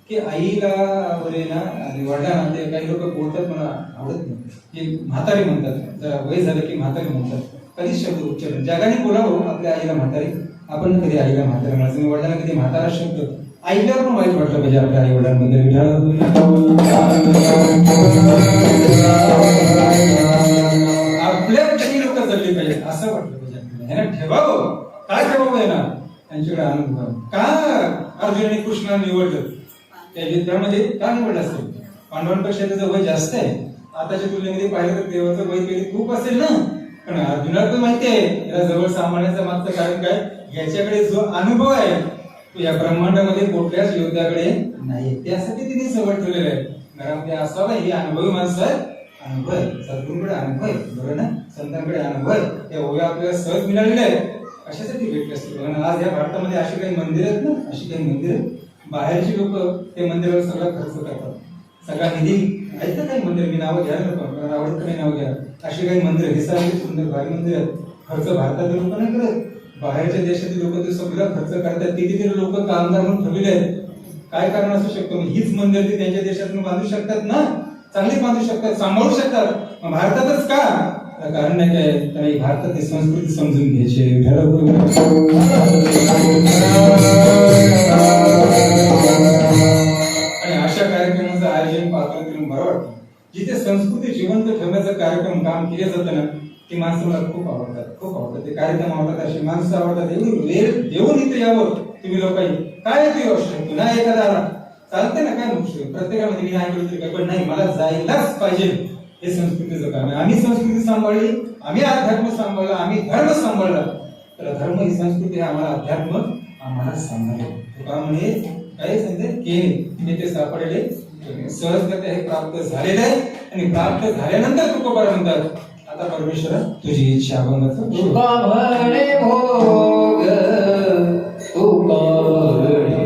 Speaker 4: की आईला वगैरे ना आणि वडिलांना ते काही लोक बोलतात मला आवडत नाही, की म्हातारी म्हणतात. जरा वय झालं की म्हातारी म्हणतात. कधी शब्द उच्चारण जगाने बोलावं आपल्या आईला म्हातारी. आपण कधी आईला म्हातारा म्हणायचं, मी वडिलांना कधी म्हातारा शब्द ऐकल्यावर पण वाईट वाटलं पाहिजे आपल्या आई वडिलांमध्ये. आपल्या काही लोक जगली पाहिजे असं वाटलं पाहिजे आपल्याला. ह्यांना ठेवावं, काय ठेवावं आहे ना, त्यांच्याकडे अनुभव. का अर्जुनाने कृष्णाला निवडलं? त्या युद्धामध्ये का निवडलं असेल? पांडवांपेक्षा त्याचं वय जास्त आहे. आताच्या तुलनेमध्ये पाहिलं तर देवाचं वय पहिले खूप असेल ना, पण अर्जुनाला तर माहिती आहे याला जवळ सामान्याचं मागचं कारण काय. याच्याकडे जो अनुभव आहे तो या ब्रह्मांडामध्ये कुठल्याच योद्ध्याकडे नाही. त्यासाठी तिने सवय ठेवलेलं आहे. घरामध्ये असावा ही अनुभवी माणसं आहे. अनुभव आहे, सद्गुरूंकडे अनुभव आहे, बरोबर ना, संतांकडे अनुभव आहे. त्या ओव्या आपल्याला सहज मिळालेल्या आहे. कशासाठी भेटले असतील? आज या भारतामध्ये अशी काही मंदिर आहेत ना, अशी काही मंदिर बाहेरची लोक ते मंदिरावर सगळा खर्च करतात. सगळा निधी आहेत ना काही मंदिर, मी नावं घ्या नको, मला आवडत नाही नाव घ्या. अशी काही मंदिर दिसायला सुंदर भारी मंदिर आहेत. खर्च भारतातील लोक नाही करत, बाहेरच्या देशातील लोक ते सगळं खर्च करतात. तिथे लोक कामगार म्हणून ठरलेले आहेत. काय कारण असू शकतो? हीच मंदिर ते त्यांच्या देशातून बांधू शकतात ना, चांगली बांधू शकतात, सांभाळू शकतात. भारतातच का? कारण नाही काय, त्यांना भारताची संस्कृती समजून घ्यायची. आणि अशा कार्यक्रमाचं आयोजन पाहतो बरं वाटतं. जिथे संस्कृती जिवंत ठेवण्याचा कार्यक्रम काम केले जातं ना, ती माणसं मला खूप आवडतात, खूप आवडतात. ते कार्यक्रम आवडतात, अशी माणसं आवडतात. एवढी वेळ देऊन इथे यावं तुम्ही लोकांनी. काय तू येऊ शकतो ना, एखादा चालते ना, काय नको प्रत्येकामध्ये मी नाही केलं तरी काय, पण नाही मला जायलाच पाहिजे. हे संस्कृतीचं काम आहे. आम्ही संस्कृती सांभाळली, आम्ही अध्यात्म सांभाळलं, आम्ही धर्म सांभाळला, तर धर्म ही संस्कृती आम्हाला अध्यात्म आम्हाला सांभाळले. तुका म्हणे काय सांगते केने ते सापडले सहजगत्या हे प्राप्त झालेलं आहे. आणि प्राप्त झाल्यानंतर तुकोबार म्हणतात आता परमेश्वर तुझी इच्छा अभंगाचं
Speaker 3: तुका म्हणे भोग तुका म्हणे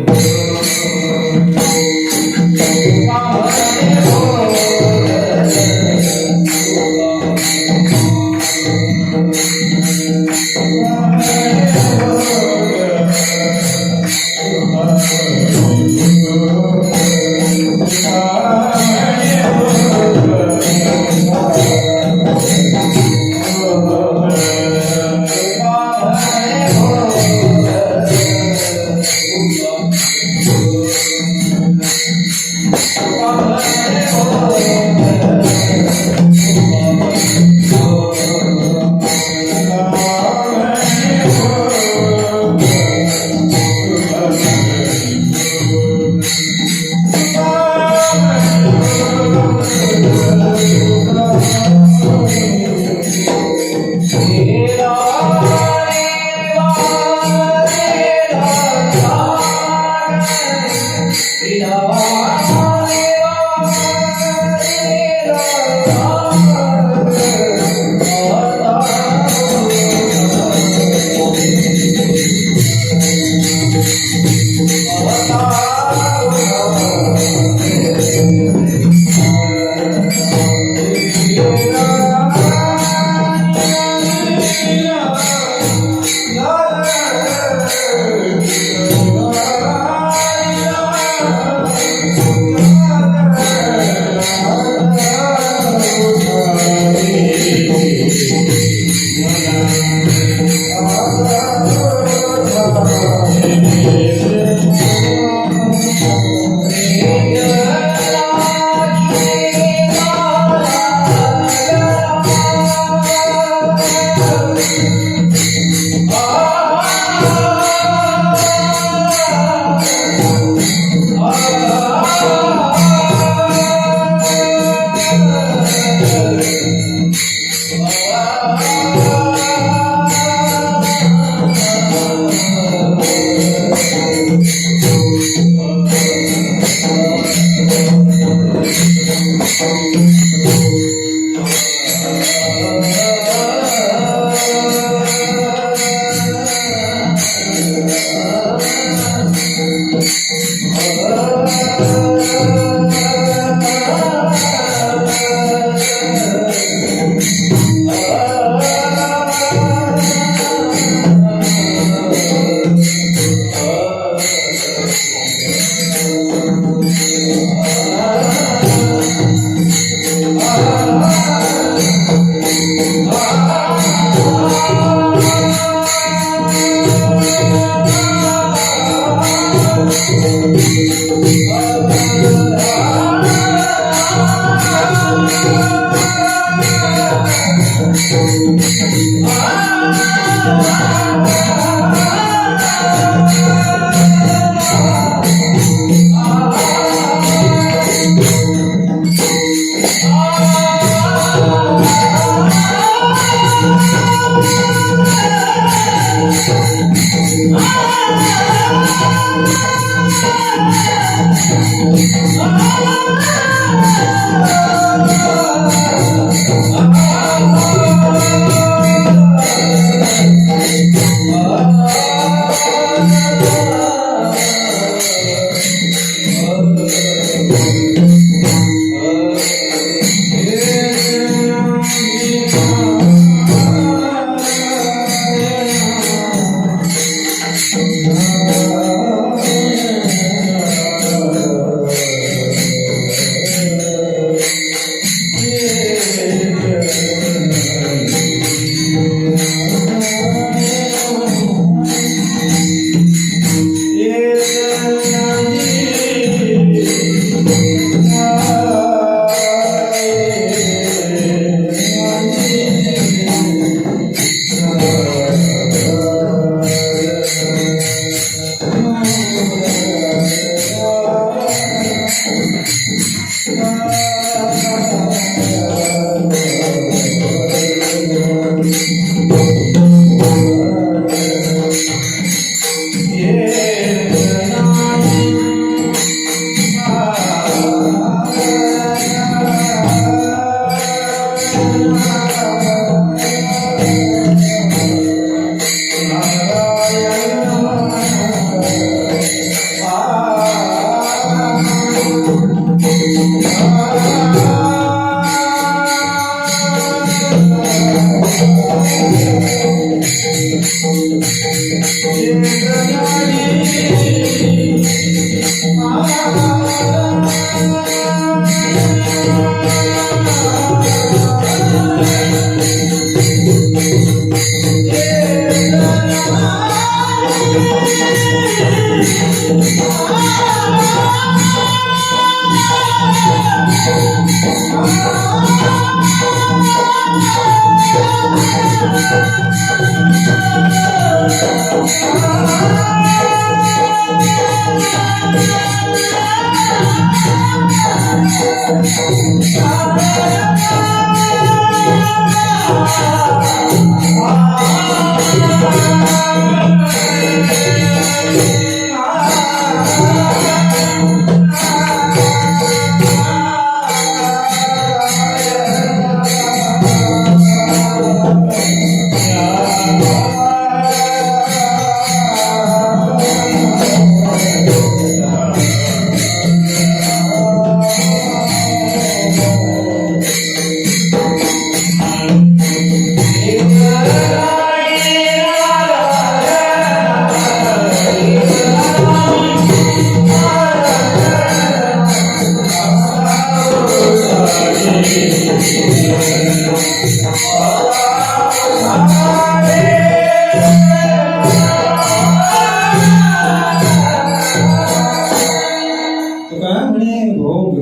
Speaker 4: तुका म्हणे भोग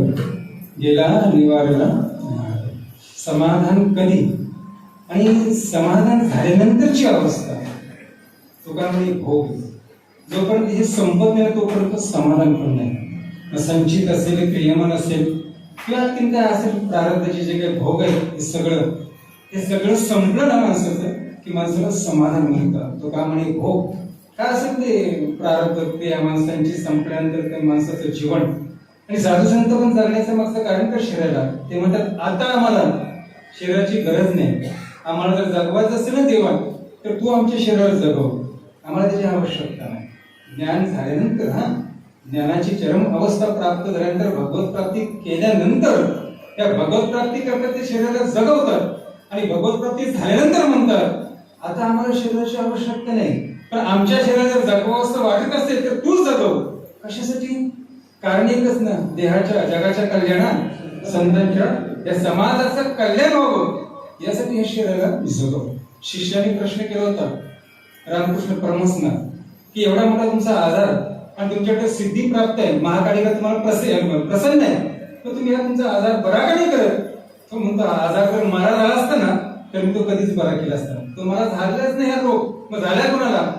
Speaker 4: गेला निवारला समाधान कधी आणि समाधान झाल्यानंतरची अवस्था तुका म्हणे भोग जोपर्यंत हे संपत नाही तोपर्यंत समाधान पण नाही. मग संचित असेल क्रियमान असेल किंवा आणखीन काय असेल प्रारब्धाचे जे काही भोग आहे हे सगळं संपलं ना माणसाचं की माणसाला समाधान मिळतं. तो का म्हणे भोग काय असेल ते प्रारब्ध क्रिया माणसांची संपल्यानंतर त्या माणसाचं जीवन आणि साधू संत पण जगण्याचं मागचं कारण का शरीराला ते म्हणतात आता आम्हाला शरीराची गरज नाही. आम्हाला जर जगवायचं असेल ना देवा तर तू आमच्या शरीरावर जगव, आम्हाला त्याची आवश्यकता नाही. ज्ञान झाल्यानंतर ज्ञानाची चरम अवस्था प्राप्त झाल्यानंतर भगवत प्राप्ती केल्यानंतर त्या भगवत प्राप्ती करता ते शरीराला जगवतात आणि भगवत प्राप्ती झाल्यानंतर म्हणतात आता आम्हाला शरीराची आवश्यकता नाही, पण आमच्या शरीराला जर जगवावं वाटत असेल तर तूच जगव. कशासाठी? कारण एकच ना, देहाच्या जगाच्या कल्याणात संतांच्या या समाजाचं कल्याण व्हावं यासाठी हे शरीराला जगव. शिष्याने प्रश्न केला होता रामकृष्ण परमहंसांना की एवढा मोठा तुमचा आजार आणि तुमच्याकडे सिद्धी प्राप्त आहे, महाकालिका तुम्हाला प्रसन्न आहे, तर तुम्ही हा तुमचा आजार बरा का नाही करत? तो म्हणतो आजार जर मला झाला असता ना तर मी तो कधीच बरा केला असता. तो मला झालाच नाही हा रोग, मग झाला कोणाला?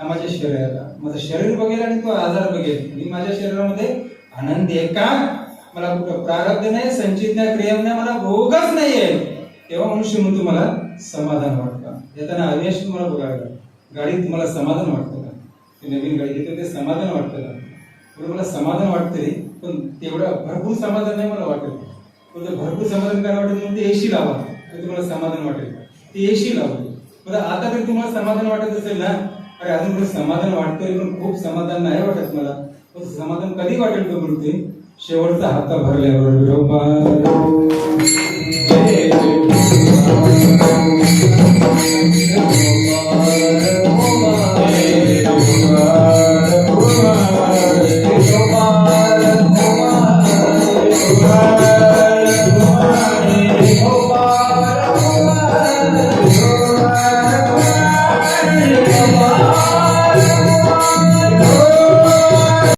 Speaker 4: माझ्या शरीराला. माझं शरीर बघेल आणि तो आजार बघेल. मी माझ्या शरीरामध्ये आनंदी आहे का? मला कुठं प्रारब्ध नाही, संचित नाही, क्रिया नाही, मला भोगच नाहीये. तेव्हा मनुष्य म्हणतो मला समाधान वाटतं. येताना अविनाश तुम्हाला बघायला गाडीत तुम्हाला समाधान वाटतं का? नवीन गाडी घेतो ते समाधान वाटतं का? थोडं मला समाधान वाटतंय पण तेवढं भरपूर समाधान नाही मला वाटत. भरपूर समाधान काय वाटत म्हणून ते एसी लावा तर तुम्हाला समाधान वाटेल. ते एसी लावली बरं आता तरी तुम्हाला समाधान वाटत असेल ना, अरे अजून मला समाधान वाटतंय पण खूप समाधान नाही वाटत मला. समाधान कधी वाटेल तो म्हणते शेवटचा हात भरल्यावर विरोबा
Speaker 3: Bye.